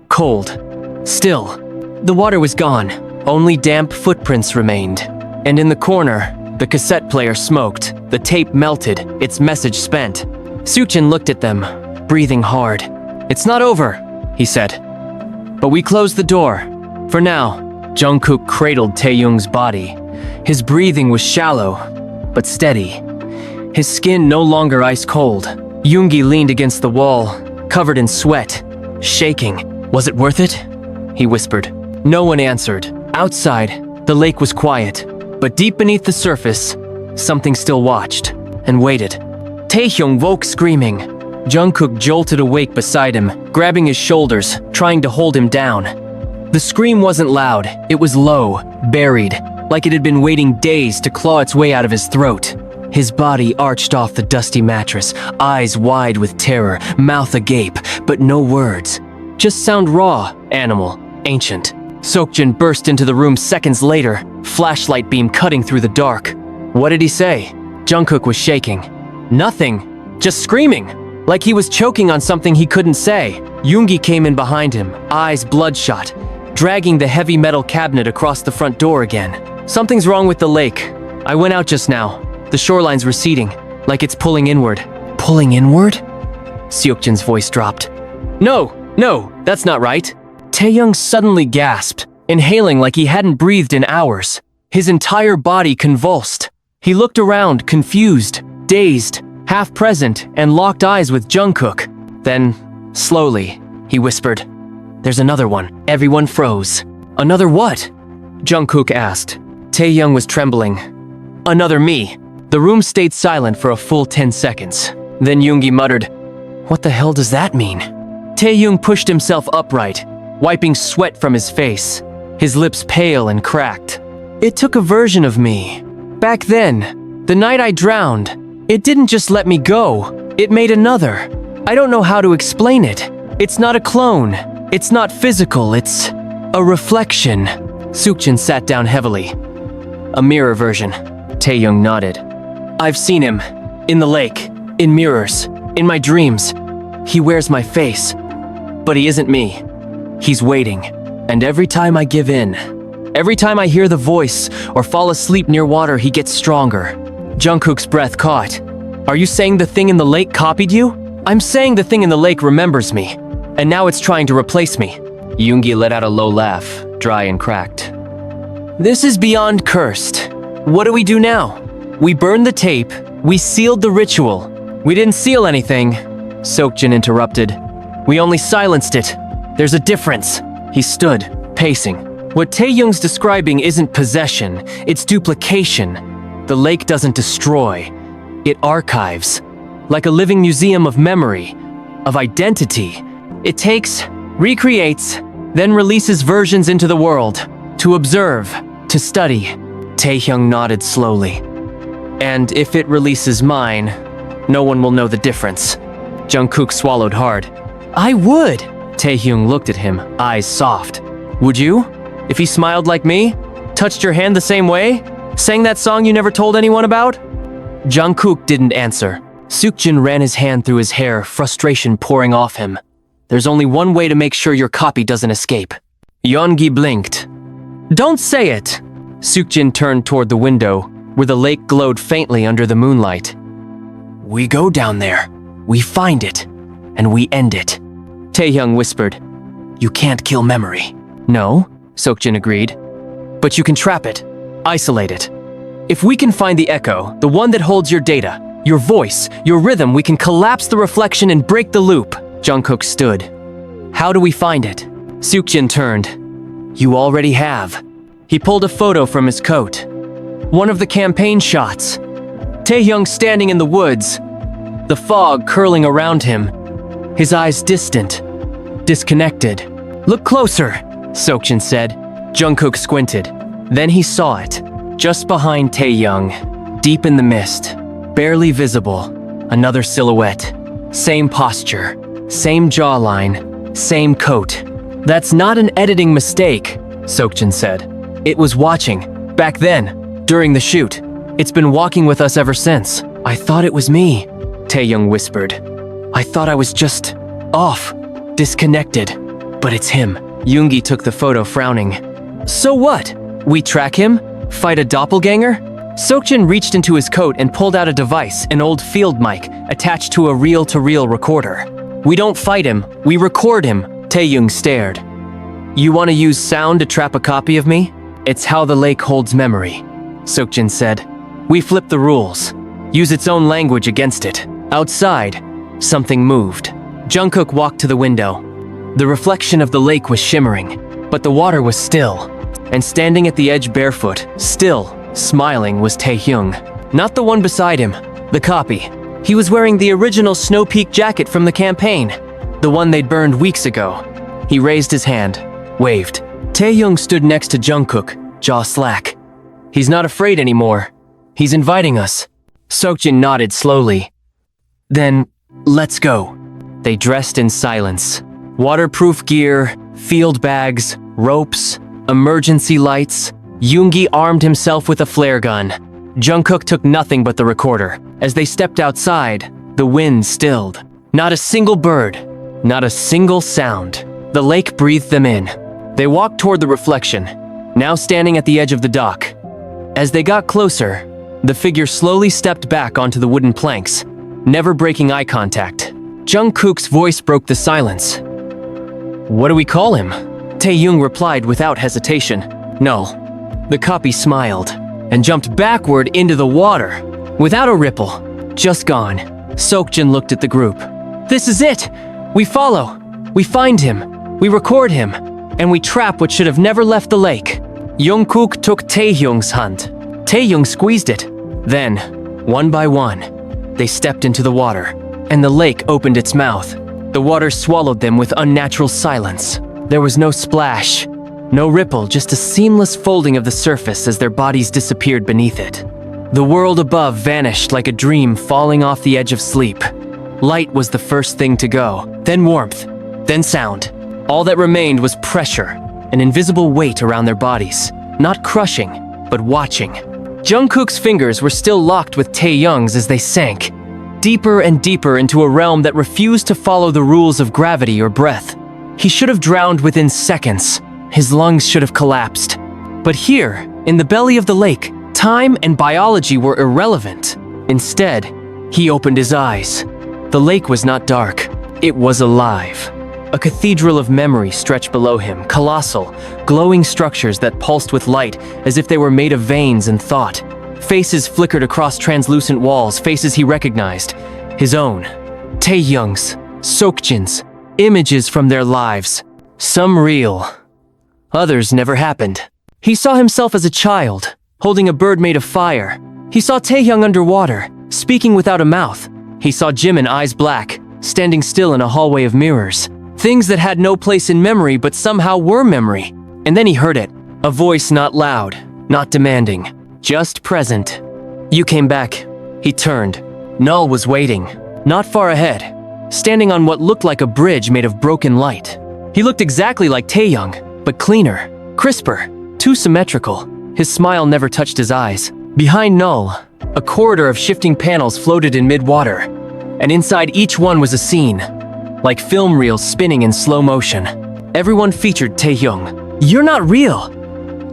Cold. Still. The water was gone. Only damp footprints remained. And in the corner, the cassette player smoked. The tape melted, its message spent. Seokjin looked at them, breathing hard. "It's not over," he said. "But we closed the door. For now." Jungkook cradled Taehyung's body. His breathing was shallow, but steady. His skin no longer ice cold. Yoongi leaned against the wall, covered in sweat, shaking. "Was it worth it?" he whispered. No one answered. Outside, the lake was quiet, but deep beneath the surface, something still watched and waited. Taehyung woke screaming. Jungkook jolted awake beside him, grabbing his shoulders, trying to hold him down. The scream wasn't loud, it was low, buried, like it had been waiting days to claw its way out of his throat. His body arched off the dusty mattress, eyes wide with terror, mouth agape, but no words. Just sound raw, animal, ancient. Seokjin burst into the room seconds later, flashlight beam cutting through the dark. What did he say? Jungkook was shaking. Nothing, just screaming, like he was choking on something he couldn't say. Yoongi came in behind him, eyes bloodshot, dragging the heavy metal cabinet across the front door again. "Something's wrong with the lake. I went out just now. The shoreline's receding, like it's pulling inward." "Pulling inward?" Seokjin's voice dropped. No, that's not right." Taehyung suddenly gasped, inhaling like he hadn't breathed in hours. His entire body convulsed. He looked around, confused, dazed, half present, and locked eyes with Jungkook. Then, slowly, he whispered, "There's another one." Everyone froze. "Another what?" Jungkook asked. Taehyung was trembling. "Another me." The room stayed silent for a full 10 seconds. Then Yoongi muttered, "What the hell does that mean?" Taehyung pushed himself upright, wiping sweat from his face, his lips pale and cracked. "It took a version of me. Back then, the night I drowned, it didn't just let me go, it made another. I don't know how to explain it. It's not a clone. It's not physical, it's a reflection." Seokjin sat down heavily. "A mirror version." Taehyung nodded. "I've seen him. In the lake. In mirrors. In my dreams. He wears my face. But he isn't me. He's waiting. And every time I give in, every time I hear the voice or fall asleep near water, he gets stronger." Jungkook's breath caught. "Are you saying the thing in the lake copied you?" "I'm saying the thing in the lake remembers me. And now it's trying to replace me." Yoongi let out a low laugh, dry and cracked. "This is beyond cursed. What do we do now?" "We burned the tape. We sealed the ritual." "We didn't seal anything," Seokjin interrupted. "We only silenced it. There's a difference." He stood, pacing. "What Taehyung's describing isn't possession, it's duplication. The lake doesn't destroy. It archives. Like a living museum of memory, of identity. It takes, recreates, then releases versions into the world. To observe, to study." Taehyung nodded slowly. "And if it releases mine, no one will know the difference." Jungkook swallowed hard. "I would." Taehyung looked at him, eyes soft. "Would you? If he smiled like me? Touched your hand the same way? Sang that song you never told anyone about?" Jungkook didn't answer. Seokjin ran his hand through his hair, frustration pouring off him. "There's only one way to make sure your copy doesn't escape." Yeongi blinked. "Don't say it!" Seokjin turned toward the window, where the lake glowed faintly under the moonlight. "We go down there, we find it, and we end it." Taehyung whispered, "You can't kill memory." "No," Seokjin agreed. "But you can trap it, isolate it. If we can find the echo, the one that holds your data, your voice, your rhythm, we can collapse the reflection and break the loop." Jungkook stood. "How do we find it?" Seokjin turned. "You already have." He pulled a photo from his coat. One of the campaign shots. Taehyung standing in the woods, the fog curling around him, his eyes distant, disconnected. "Look closer," Seokjin said. Jungkook squinted. Then he saw it, just behind Taehyung, deep in the mist, barely visible, another silhouette. Same posture, same jawline, same coat. "That's not an editing mistake," Seokjin said. "It was watching, back then, During the shoot. It's been walking with us ever since. I thought it was me, Taehyung whispered. I thought I was just off, disconnected. But it's him. Yoongi took the photo frowning. So what? We track him? Fight a doppelganger? Seokjin reached into his coat and pulled out a device, an old field mic, attached to a reel-to-reel recorder. We don't fight him, we record him, Taehyung stared. You want to use sound to trap a copy of me? It's how the lake holds memory, Seokjin said. We flip the rules. Use its own language against it. Outside, something moved. Jungkook walked to the window. The reflection of the lake was shimmering, but the water was still. And standing at the edge barefoot, still, smiling, was Taehyung. Not the one beside him, the copy. He was wearing the original Snow Peak jacket from the campaign, the one they'd burned weeks ago. He raised his hand, waved. Taehyung stood next to Jungkook, jaw slack. He's not afraid anymore. He's inviting us. Seokjin nodded slowly. Then, let's go. They dressed in silence. Waterproof gear, field bags, ropes, emergency lights. Yoongi armed himself with a flare gun. Jungkook took nothing but the recorder. As they stepped outside, the wind stilled. Not a single bird, not a single sound. The lake breathed them in. They walked toward the reflection, now standing at the edge of the dock. As they got closer, the figure slowly stepped back onto the wooden planks, never breaking eye contact. Jungkook's voice broke the silence. What do we call him? Taehyung replied without hesitation. No. The copy smiled and jumped backward into the water. Without a ripple, just gone. Seokjin looked at the group. This is it! We follow. We find him. We record him. And we trap what should have never left the lake. Jungkook took Taehyung's hand. Taehyung squeezed it. Then, one by one, they stepped into the water, and the lake opened its mouth. The water swallowed them with unnatural silence. There was no splash, no ripple, just a seamless folding of the surface as their bodies disappeared beneath it. The world above vanished like a dream falling off the edge of sleep. Light was the first thing to go, then warmth, then sound. All that remained was pressure, an invisible weight around their bodies, not crushing, but watching. Jungkook's fingers were still locked with Taehyung's as they sank, deeper and deeper into a realm that refused to follow the rules of gravity or breath. He should have drowned within seconds. His lungs should have collapsed. But here, in the belly of the lake, time and biology were irrelevant. Instead, he opened his eyes. The lake was not dark. It was alive. A cathedral of memory stretched below him, colossal, glowing structures that pulsed with light as if they were made of veins and thought. Faces flickered across translucent walls, faces he recognized. His own. Taehyung's, Seokjin's, images from their lives. Some real. Others never happened. He saw himself as a child, holding a bird made of fire. He saw Taehyung underwater, speaking without a mouth. He saw Jimin, eyes black, standing still in a hallway of mirrors. Things that had no place in memory but somehow were memory. And then he heard it. A voice not loud, not demanding, just present. You came back. He turned. Null was waiting, not far ahead, standing on what looked like a bridge made of broken light. He looked exactly like Taehyung, but cleaner, crisper, too symmetrical. His smile never touched his eyes. Behind Null, a corridor of shifting panels floated in mid-water, and inside each one was a scene, like film reels spinning in slow motion. Everyone featured Taehyung. You're not real,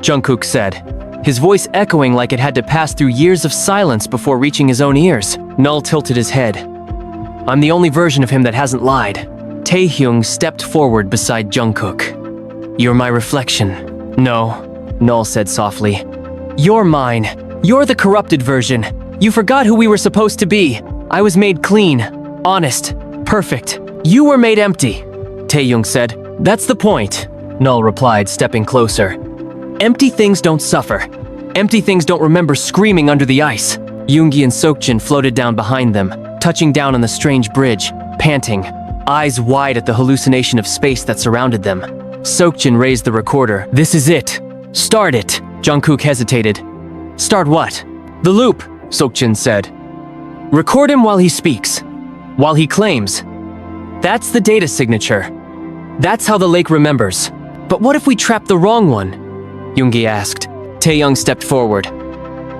Jungkook said, his voice echoing like it had to pass through years of silence before reaching his own ears. Null tilted his head. I'm the only version of him that hasn't lied. Taehyung stepped forward beside Jungkook. You're my reflection. No, Null said softly. You're mine. You're the corrupted version. You forgot who we were supposed to be. I was made clean, honest, perfect. You were made empty, Taehyung said. That's the point, Null replied, stepping closer. Empty things don't suffer. Empty things don't remember screaming under the ice. Yoongi and Seokjin floated down behind them, touching down on the strange bridge, panting, eyes wide at the hallucination of space that surrounded them. Seokjin raised the recorder. This is it. Start it. Jungkook hesitated. Start what? The loop, Seokjin said. Record him while he speaks, while he claims. That's the data signature. That's how the lake remembers. But what if we trap the wrong one? Yoongi asked. Taehyung stepped forward.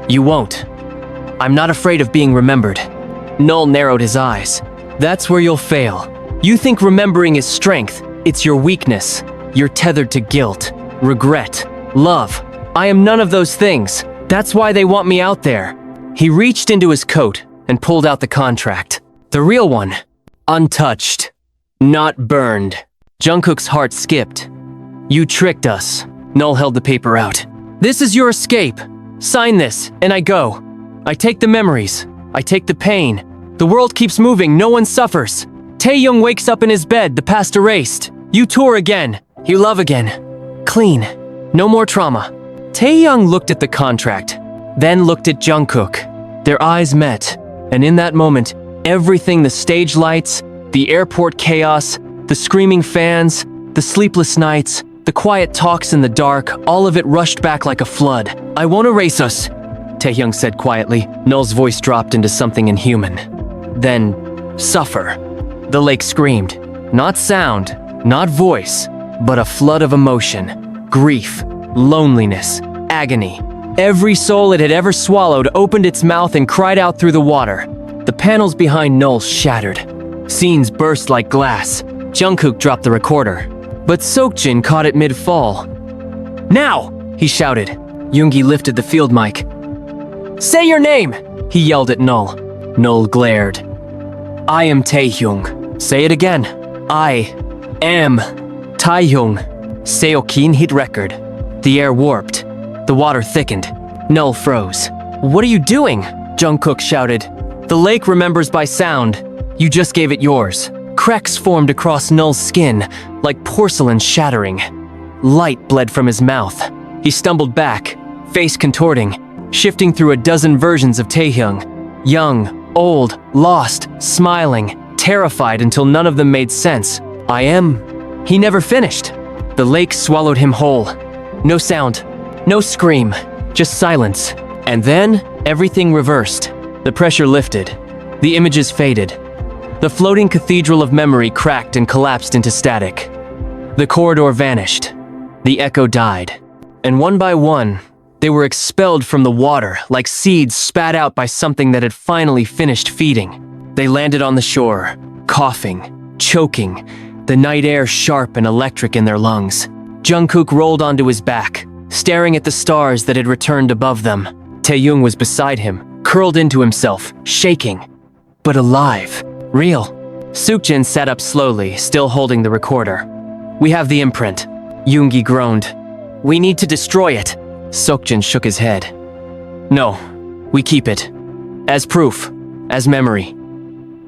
You won't. I'm not afraid of being remembered. Null narrowed his eyes. That's where you'll fail. You think remembering is strength. It's your weakness. You're tethered to guilt, regret, love. I am none of those things. That's why they want me out there. He reached into his coat and pulled out the contract. The real one. Untouched. Not burned. Jungkook's heart skipped. You tricked us. Null held the paper out. This is your escape. Sign this, and I go. I take the memories. I take the pain. The world keeps moving, no one suffers. Taehyung wakes up in his bed, the past erased. You tour again. You love again. Clean. No more trauma. Taehyung looked at the contract, then looked at Jungkook. Their eyes met, and in that moment, everything, the stage lights, the airport chaos, the screaming fans, the sleepless nights, the quiet talks in the dark, all of it rushed back like a flood. I won't erase us, Taehyung said quietly. Null's voice dropped into something inhuman. Then, suffer. The lake screamed. Not sound, not voice, but a flood of emotion. Grief, loneliness, agony. Every soul it had ever swallowed opened its mouth and cried out through the water. The panels behind Null shattered. Scenes burst like glass. Jungkook dropped the recorder, but Seokjin caught it mid-fall. Now! He shouted. Yoongi lifted the field mic. Say your name! He yelled at Null. Null glared. I am Taehyung. Say it again. I am Taehyung. Seokin hit record. The air warped. The water thickened. Null froze. What are you doing? Jungkook shouted. The lake remembers by sound. You just gave it yours. Cracks formed across Null's skin, like porcelain shattering. Light bled from his mouth. He stumbled back, face contorting, shifting through a dozen versions of Taehyung. Young, old, lost, smiling, terrified until none of them made sense. I am. He never finished. The lake swallowed him whole. No sound, no scream, just silence. And then, everything reversed. The pressure lifted. The images faded. The floating cathedral of memory cracked and collapsed into static. The corridor vanished. The echo died. And one by one, they were expelled from the water like seeds spat out by something that had finally finished feeding. They landed on the shore, coughing, choking, the night air sharp and electric in their lungs. Jungkook rolled onto his back, staring at the stars that had returned above them. Taehyung was beside him, curled into himself, shaking, but alive. Real. Seokjin sat up slowly, still holding the recorder. We have the imprint. Yoongi groaned. We need to destroy it. Seokjin shook his head. No, we keep it. As proof, as memory.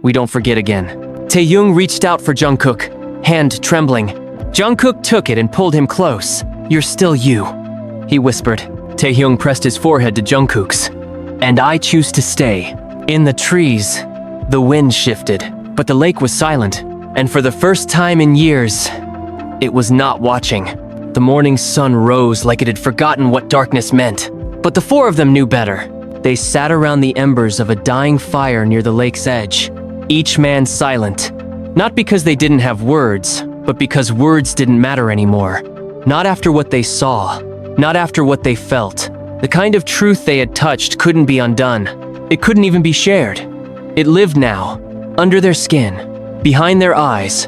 We don't forget again. Taehyung reached out for Jungkook, hand trembling. Jungkook took it and pulled him close. You're still you, he whispered. Taehyung pressed his forehead to Jungkook's. And I choose to stay. In the trees, the wind shifted, but the lake was silent, and for the first time in years, it was not watching. The morning sun rose like it had forgotten what darkness meant, but the four of them knew better. They sat around the embers of a dying fire near the lake's edge, each man silent, not because they didn't have words, but because words didn't matter anymore. Not after what they saw, not after what they felt. The kind of truth they had touched couldn't be undone. It couldn't even be shared. It lived now, under their skin, behind their eyes,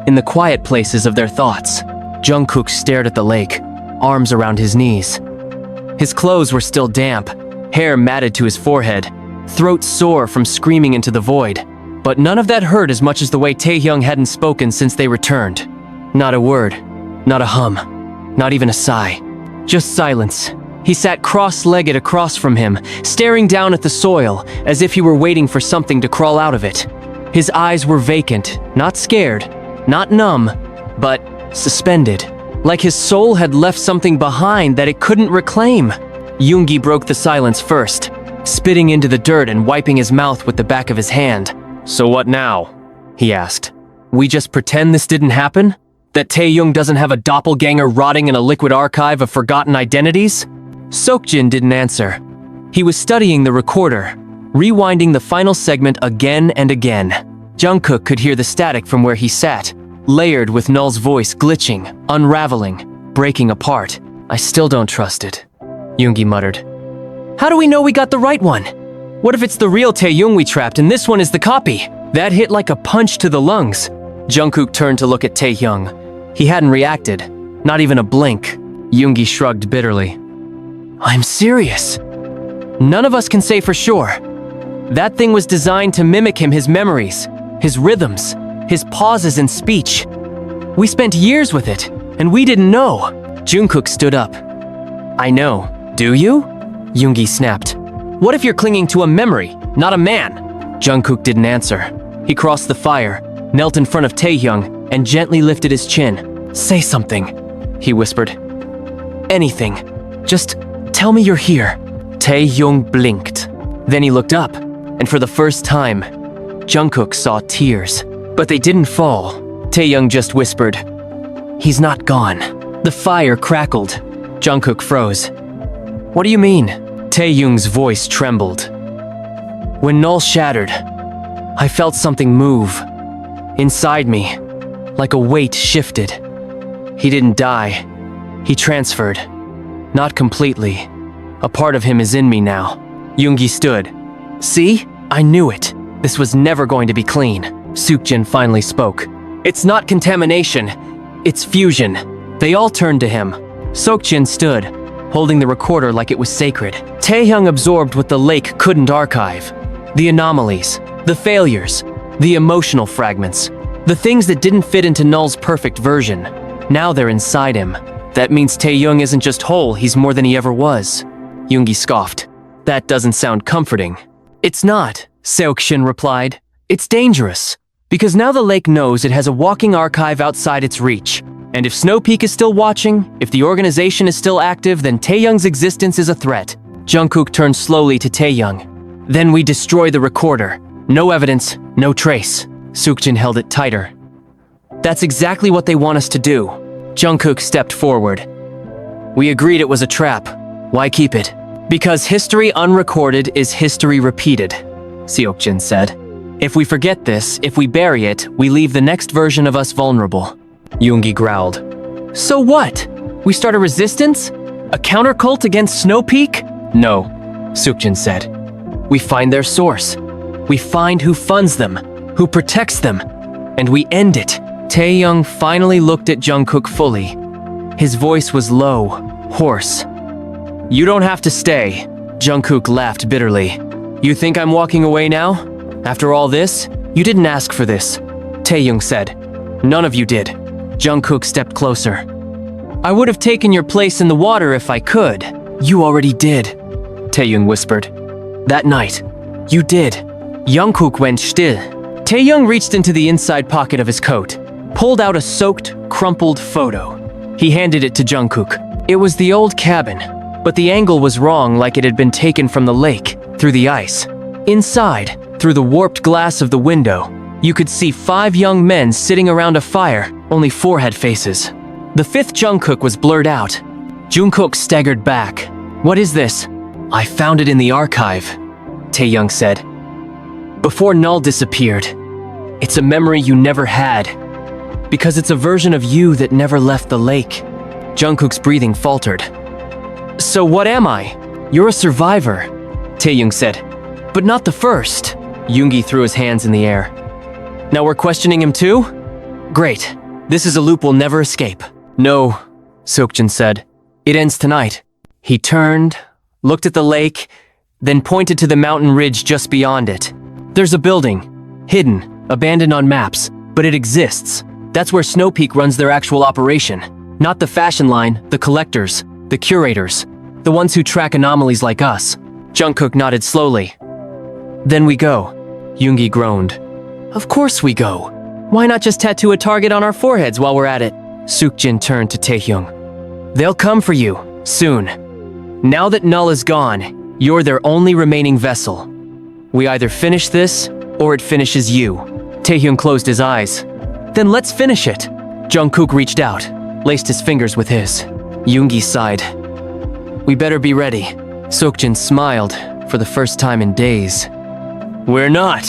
in the quiet places of their thoughts. Jungkook stared at the lake, arms around his knees. His clothes were still damp, hair matted to his forehead, throat sore from screaming into the void. But none of that hurt as much as the way Taehyung hadn't spoken since they returned. Not a word, not a hum, not even a sigh. Just silence. He sat cross-legged across from him, staring down at the soil, as if he were waiting for something to crawl out of it. His eyes were vacant, not scared, not numb, but suspended, like his soul had left something behind that it couldn't reclaim. Yoongi broke the silence first, spitting into the dirt and wiping his mouth with the back of his hand. So what now? He asked. We just pretend this didn't happen? That Taehyung doesn't have a doppelganger rotting in a liquid archive of forgotten identities? Seokjin didn't answer. He was studying the recorder, rewinding the final segment again and again. Jungkook could hear the static from where he sat, layered with Null's voice glitching, unraveling, breaking apart. I still don't trust it, Yoongi muttered. How do we know we got the right one? What if it's the real Taehyung we trapped and this one is the copy? That hit like a punch to the lungs. Jungkook turned to look at Taehyung. He hadn't reacted, not even a blink. Yoongi shrugged bitterly. I'm serious. None of us can say for sure. That thing was designed to mimic him, his memories, his rhythms, his pauses in speech. We spent years with it, and we didn't know. Jungkook stood up. I know. Do you? Yoongi snapped. What if you're clinging to a memory, not a man? Jungkook didn't answer. He crossed the fire, knelt in front of Taehyung, and gently lifted his chin. Say something, he whispered. Anything. Just tell me you're here. Taehyung blinked. Then he looked up, and for the first time, Jungkook saw tears. But they didn't fall. Taehyung just whispered, He's not gone. The fire crackled. Jungkook froze. What do you mean? Taehyung's voice trembled. When Null shattered, I felt something move. Inside me, like a weight shifted. He didn't die. He transferred. Not completely. A part of him is in me now. Yoongi stood. See? I knew it. This was never going to be clean. Seokjin finally spoke. It's not contamination. It's fusion. They all turned to him. Seokjin stood, holding the recorder like it was sacred. Taehyung absorbed what the lake couldn't archive. The anomalies, the failures, the emotional fragments, the things that didn't fit into Null's perfect version. Now they're inside him. That means Taehyung isn't just whole, he's more than he ever was. Yoongi scoffed. That doesn't sound comforting. It's not, Seokjin replied. It's dangerous. Because now the lake knows it has a walking archive outside its reach. And if Snow Peak is still watching, if the organization is still active, then Taehyung's existence is a threat. Jungkook turned slowly to Taehyung. Then we destroy the recorder. No evidence, no trace. Seokjin held it tighter. That's exactly what they want us to do. Jungkook stepped forward. We agreed it was a trap. Why keep it? Because history unrecorded is history repeated, Seokjin said. If we forget this, if we bury it, we leave the next version of us vulnerable. Yoongi growled. So what? We start a resistance? A counter-cult against Snow Peak? No, Seokjin said. We find their source. We find who funds them, who protects them, and we end it. Taehyung finally looked at Jungkook fully. His voice was low, hoarse. You don't have to stay, Jungkook laughed bitterly. You think I'm walking away now? After all this? You didn't ask for this, Taehyung said. None of you did. Jungkook stepped closer. I would have taken your place in the water if I could. You already did, Taehyung whispered. That night, you did. Jungkook went still. Taehyung reached into the inside pocket of his coat, pulled out a soaked, crumpled photo. He handed it to Jungkook. It was the old cabin, but the angle was wrong, like it had been taken from the lake, through the ice. Inside, through the warped glass of the window, you could see 5 young men sitting around a fire. Only 4 had faces. The 5th Jungkook was blurred out. Jungkook staggered back. What is this? I found it in the archive, Taehyung said. Before Null disappeared. It's a memory you never had. Because it's a version of you that never left the lake. Jungkook's breathing faltered. So what am I? You're a survivor, Taehyung said. But not the first. Yoongi threw his hands in the air. Now we're questioning him too? Great. This is a loop we'll never escape. No, Seokjin said. It ends tonight. He turned, looked at the lake, then pointed to the mountain ridge just beyond it. There's a building, hidden, abandoned on maps, but it exists. That's where Snow Peak runs their actual operation. Not the fashion line, the collectors, the curators, the ones who track anomalies like us. Jungkook nodded slowly. Then we go, Yoongi groaned. Of course we go. Why not just tattoo a target on our foreheads while we're at it? Seokjin turned to Taehyung. They'll come for you, soon. Now that Null is gone, you're their only remaining vessel. We either finish this, or it finishes you. Taehyung closed his eyes. Then let's finish it. Jungkook reached out, laced his fingers with his. Yoongi sighed. We better be ready. Seokjin smiled, for the first time in days. We're not,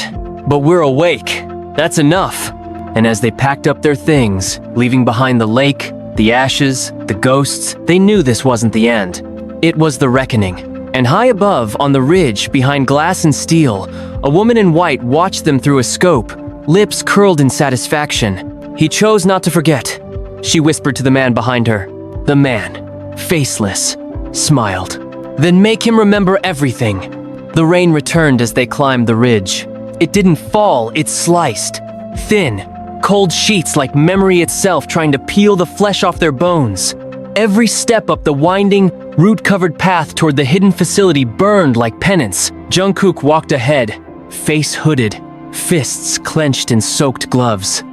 but we're awake. That's enough. And as they packed up their things, leaving behind the lake, the ashes, the ghosts, they knew this wasn't the end. It was the reckoning. And high above, on the ridge, behind glass and steel, a woman in white watched them through a scope, lips curled in satisfaction. He chose not to forget. She whispered to the man behind her. The man, faceless, smiled. Then make him remember everything. The rain returned as they climbed the ridge. It didn't fall, it sliced. Thin, cold sheets like memory itself trying to peel the flesh off their bones. Every step up the winding, root-covered path toward the hidden facility burned like penance. Jungkook walked ahead, face hooded, fists clenched in soaked gloves.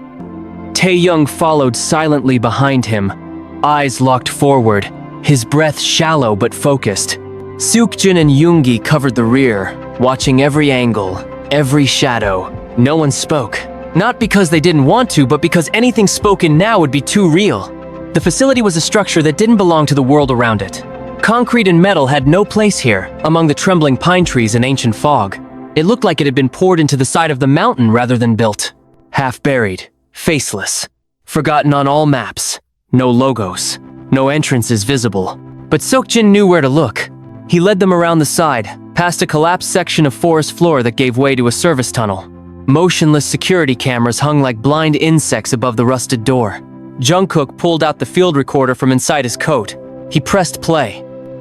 Taehyung followed silently behind him, eyes locked forward, his breath shallow but focused. Seokjin and Yoongi covered the rear, watching every angle, every shadow. No one spoke. Not because they didn't want to, but because anything spoken now would be too real. The facility was a structure that didn't belong to the world around it. Concrete and metal had no place here, among the trembling pine trees and ancient fog. It looked like it had been poured into the side of the mountain rather than built. Half-buried, faceless, forgotten on all maps. No logos, no entrances visible. But Seokjin knew where to look. He led them around the side, past a collapsed section of forest floor that gave way to a service tunnel. Motionless security cameras hung like blind insects above the rusted door. Jungkook pulled out the field recorder from inside his coat. He pressed play.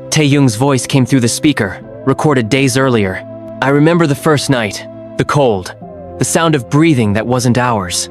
Taehyung's voice came through the speaker, recorded days earlier. I remember the first night, the cold, the sound of breathing that wasn't ours.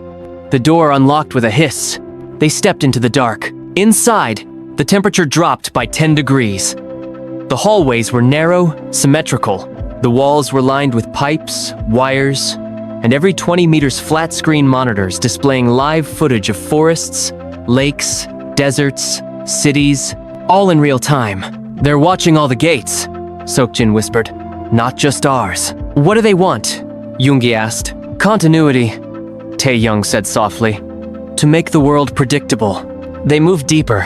The door unlocked with a hiss. They stepped into the dark. Inside, the temperature dropped by 10 degrees. The hallways were narrow, symmetrical. The walls were lined with pipes, wires, and every 20 meters flat-screen monitors displaying live footage of forests, lakes, deserts, cities, all in real time. They're watching all the gates, Seokjin whispered. Not just ours. What do they want? Yoongi asked. Continuity, Taehyung said softly. To make the world predictable. They moved deeper.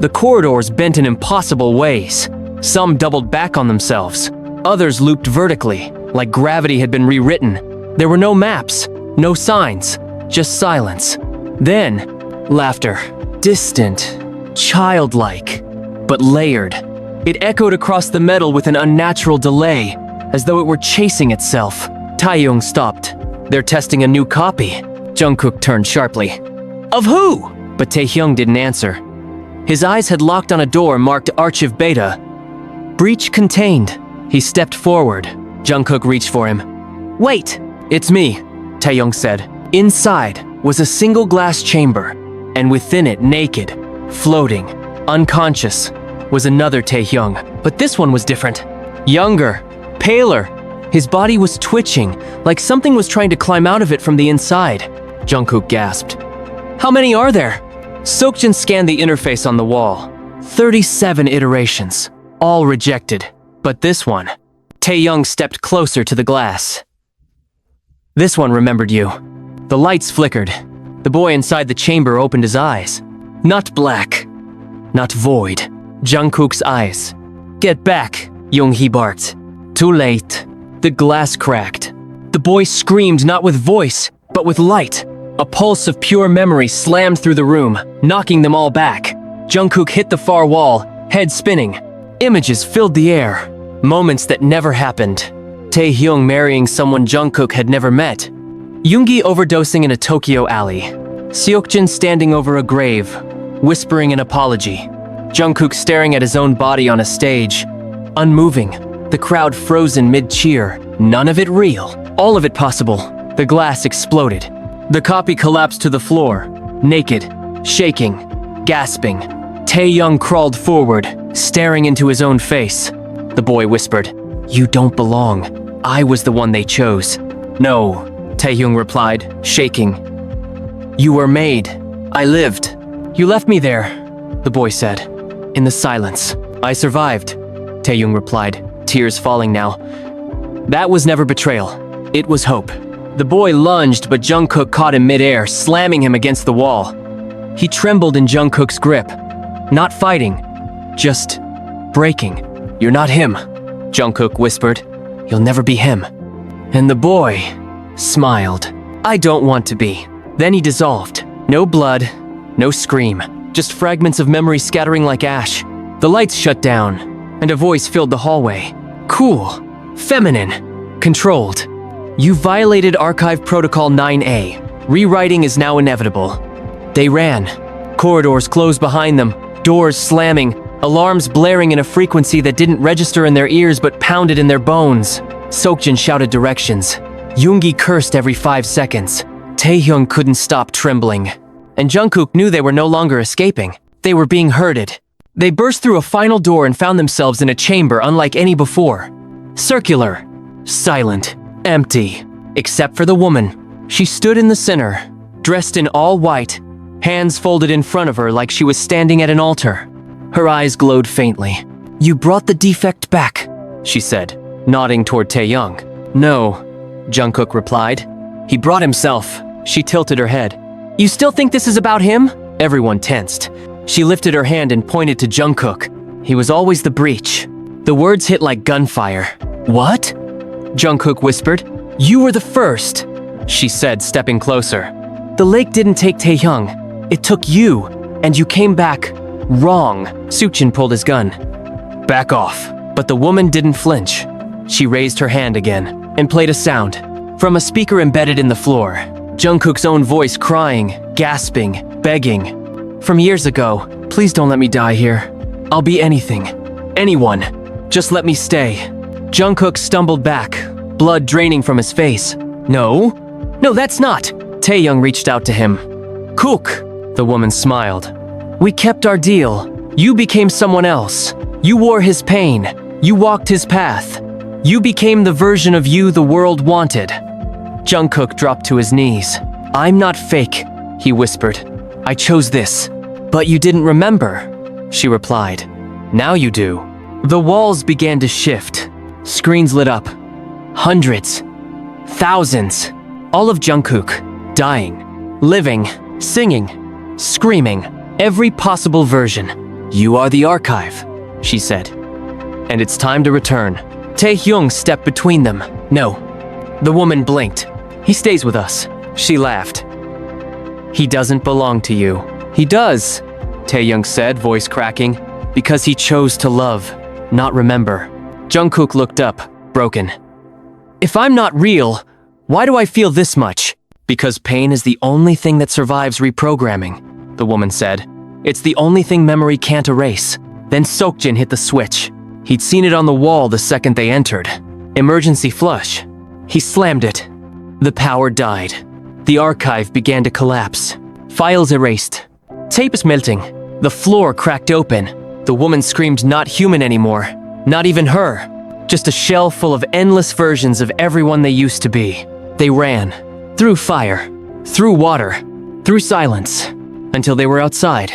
The corridors bent in impossible ways. Some doubled back on themselves. Others looped vertically, like gravity had been rewritten. There were no maps, no signs, just silence. Then, laughter. Distant, childlike, but layered. It echoed across the metal with an unnatural delay, as though it were chasing itself. Taehyung stopped. They're testing a new copy. Jungkook turned sharply. Of who? But Taehyung didn't answer. His eyes had locked on a door marked Archive Beta. Breach contained. He stepped forward. Jungkook reached for him. Wait! It's me, Taehyung said. Inside was a single glass chamber, and within it, naked, floating, unconscious, was another Taehyung. But this one was different. Younger, paler. His body was twitching, like something was trying to climb out of it from the inside. Jungkook gasped. How many are there? Seokjin scanned the interface on the wall. 37 iterations, all rejected. But this one. Taehyung stepped closer to the glass. This one remembered you. The lights flickered. The boy inside the chamber opened his eyes. Not black. Not void. Jungkook's eyes. Get back, Yoongi barked. Too late. The glass cracked. The boy screamed not with voice, but with light. A pulse of pure memory slammed through the room, knocking them all back. Jungkook hit the far wall, head spinning. Images filled the air. Moments that never happened. Taehyung marrying someone Jungkook had never met. Yoongi overdosing in a Tokyo alley. Seokjin standing over a grave, whispering an apology. Jungkook staring at his own body on a stage, unmoving. The crowd frozen mid-cheer. None of it real. All of it possible. The glass exploded. The copy collapsed to the floor, naked, shaking, gasping. Taehyung crawled forward, staring into his own face. The boy whispered, You don't belong. I was the one they chose. No, Taehyung replied, shaking. You were made. I lived. You left me there, the boy said. In the silence. I survived, Taehyung replied, tears falling now. That was never betrayal. It was hope. The boy lunged, but Jungkook caught him midair, slamming him against the wall. He trembled in Jungkook's grip. Not fighting, just breaking. You're not him, Jungkook whispered. You'll never be him. And the boy smiled. I don't want to be. Then he dissolved. No blood, no scream, just fragments of memory scattering like ash. The lights shut down, and a voice filled the hallway. Cool. Feminine. Controlled. You violated Archive Protocol 9A. Rewriting is now inevitable. They ran. Corridors closed behind them, doors slamming, alarms blaring in a frequency that didn't register in their ears but pounded in their bones. Seokjin shouted directions. Yoongi cursed every 5 seconds. Taehyung couldn't stop trembling. And Jungkook knew they were no longer escaping. They were being herded. They burst through a final door and found themselves in a chamber unlike any before. Circular. Silent. Empty. Except for the woman. She stood in the center, dressed in all white, hands folded in front of her like she was standing at an altar. Her eyes glowed faintly. "You brought the defect back," she said, nodding toward Taehyung. "No," Jungkook replied. "He brought himself." She tilted her head. "You still think this is about him?" Everyone tensed. She lifted her hand and pointed to Jungkook. "He was always the breach." The words hit like gunfire. "What?" Jungkook whispered. "You were the first," she said, stepping closer. "The lake didn't take Taehyung. It took you, and you came back wrong." Seokjin pulled his gun. "Back off." But the woman didn't flinch. She raised her hand again and played a sound from a speaker embedded in the floor. Jungkook's own voice crying, gasping, begging. "From years ago, please don't let me die here. I'll be anything. Anyone. Just let me stay." Jungkook stumbled back, blood draining from his face. No, that's not." Taehyung reached out to him. "Kook," the woman smiled. "We kept our deal. You became someone else. You wore his pain. You walked his path. You became the version of you the world wanted." Jungkook dropped to his knees. "I'm not fake," he whispered. "I chose this." "But you didn't remember," she replied. "Now you do." The walls began to shift. Screens lit up. Hundreds. Thousands. All of Jungkook. Dying. Living. Singing. Screaming. Every possible version. "You are the archive," she said. "And it's time to return." Taehyung stepped between them. "No." The woman blinked. "He stays with us," she laughed. "He doesn't belong to you." "He does," Taehyung said, voice cracking. "Because he chose to love, not remember." Jungkook looked up, broken. "If I'm not real, why do I feel this much?" "Because pain is the only thing that survives reprogramming," the woman said. "It's the only thing memory can't erase." Then Seokjin hit the switch. He'd seen it on the wall the second they entered. Emergency flush. He slammed it. The power died. The archive began to collapse. Files erased. Tape is melting. The floor cracked open. The woman screamed, "Not human anymore." Not even her. Just a shell full of endless versions of everyone they used to be. They ran. Through fire. Through water. Through silence. Until they were outside.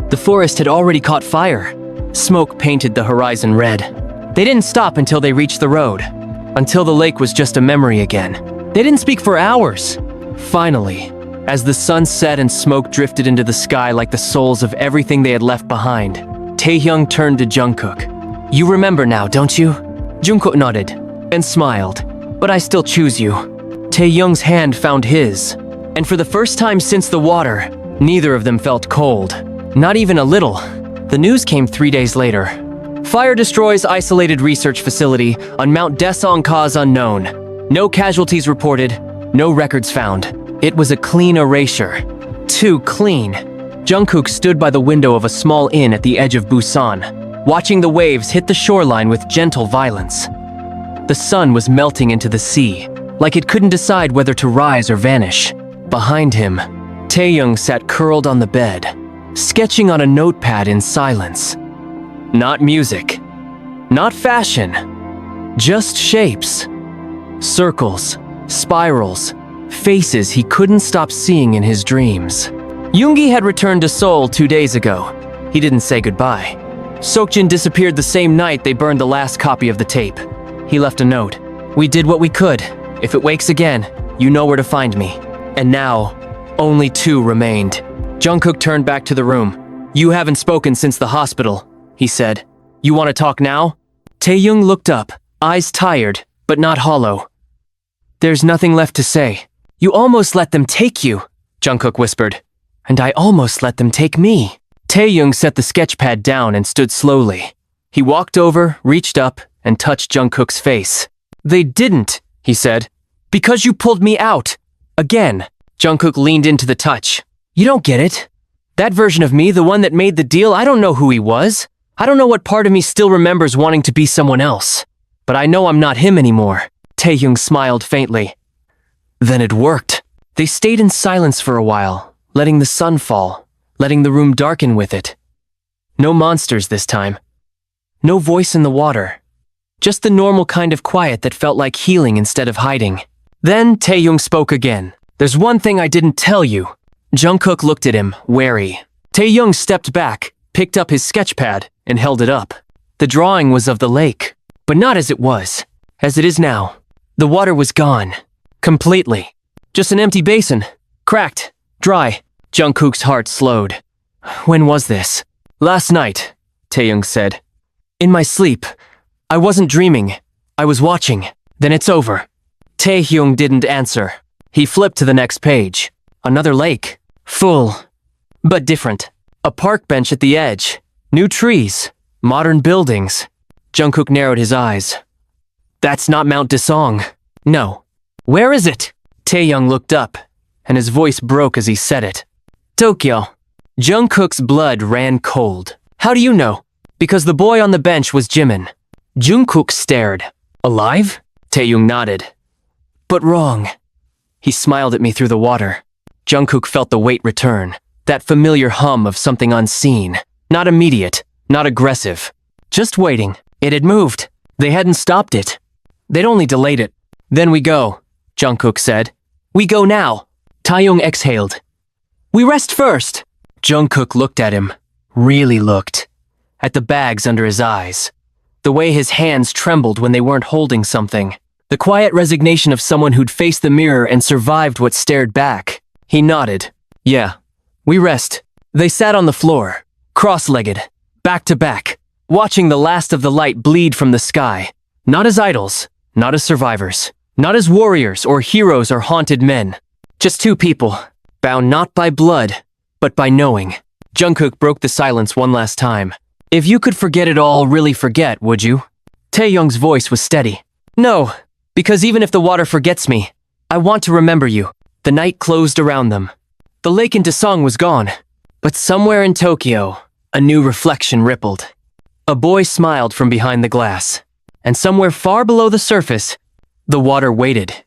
The forest had already caught fire. Smoke painted the horizon red. They didn't stop until they reached the road. Until the lake was just a memory again. They didn't speak for hours. Finally, as the sun set and smoke drifted into the sky like the souls of everything they had left behind, Taehyung turned to Jungkook. "You remember now, don't you?" Jungkook nodded and smiled. "But I still choose you." Taehyung's hand found his, and for the first time since the water, neither of them felt cold. Not even a little. The news came 3 days later. Fire destroys isolated research facility on Mount Desong, cause unknown. No casualties reported, no records found. It was a clean erasure. Too clean. Jungkook stood by the window of a small inn at the edge of Busan, watching the waves hit the shoreline with gentle violence. The sun was melting into the sea, like it couldn't decide whether to rise or vanish. Behind him, Taehyung sat curled on the bed, sketching on a notepad in silence. Not music. Not fashion. Just shapes. Circles, spirals, faces he couldn't stop seeing in his dreams. Yoongi had returned to Seoul 2 days ago. He didn't say goodbye. Seokjin disappeared the same night they burned the last copy of the tape. He left a note. "We did what we could. If it wakes again, you know where to find me." And now, only 2 remained. Jungkook turned back to the room. "You haven't spoken since the hospital," he said. "You want to talk now?" Taehyung looked up, eyes tired, but not hollow. "There's nothing left to say." "You almost let them take you," Jungkook whispered. "And I almost let them take me." Taehyung set the sketchpad down and stood slowly. He walked over, reached up, and touched Jungkook's face. They didn't, he said. Because you pulled me out. Again. Jungkook leaned into the touch. You don't get it. That version of me, the one that made the deal, I don't know who he was. I don't know what part of me still remembers wanting to be someone else. But I know I'm not him anymore. Taehyung smiled faintly. Then it worked. They stayed in silence for a while, letting the sun fall, letting the room darken with it. No monsters this time. No voice in the water. Just the normal kind of quiet that felt like healing instead of hiding. Then Taehyung spoke again. There's one thing I didn't tell you. Jungkook looked at him, wary. Taehyung stepped back, picked up his sketchpad, and held it up. The drawing was of the lake, but not as it was, as it is now. The water was gone. Completely. Just an empty basin. Cracked. Dry. Jungkook's heart slowed. When was this? Last night, Taehyung said. In my sleep. I wasn't dreaming. I was watching. Then it's over. Taehyung didn't answer. He flipped to the next page. Another lake. Full. But different. A park bench at the edge. New trees. Modern buildings. Jungkook narrowed his eyes. That's not Mount Desong. No. Where is it? Taehyung looked up, and his voice broke as he said it. Tokyo. Jungkook's blood ran cold. How do you know? Because the boy on the bench was Jimin. Jungkook stared. Alive? Taehyung nodded. But wrong. He smiled at me through the water. Jungkook felt the weight return. That familiar hum of something unseen. Not immediate, not aggressive. Just waiting. It had moved. They hadn't stopped it. They'd only delayed it. Then we go, Jungkook said. We go now. Taehyung exhaled. We rest first. Jungkook looked at him. Really looked. At the bags under his eyes. The way his hands trembled when they weren't holding something. The quiet resignation of someone who'd faced the mirror and survived what stared back. He nodded. Yeah. We rest. They sat on the floor, cross-legged, back to back, watching the last of the light bleed from the sky. Not as idols, not as survivors, not as warriors or heroes or haunted men. Just two people, bound not by blood, but by knowing. Jungkook broke the silence one last time. If you could forget it all, really forget, would you? Taehyung's voice was steady. No, because even if the water forgets me, I want to remember you. The night closed around them. The lake in Desong was gone. But somewhere in Tokyo, a new reflection rippled. A boy smiled from behind the glass. And somewhere far below the surface, the water waited.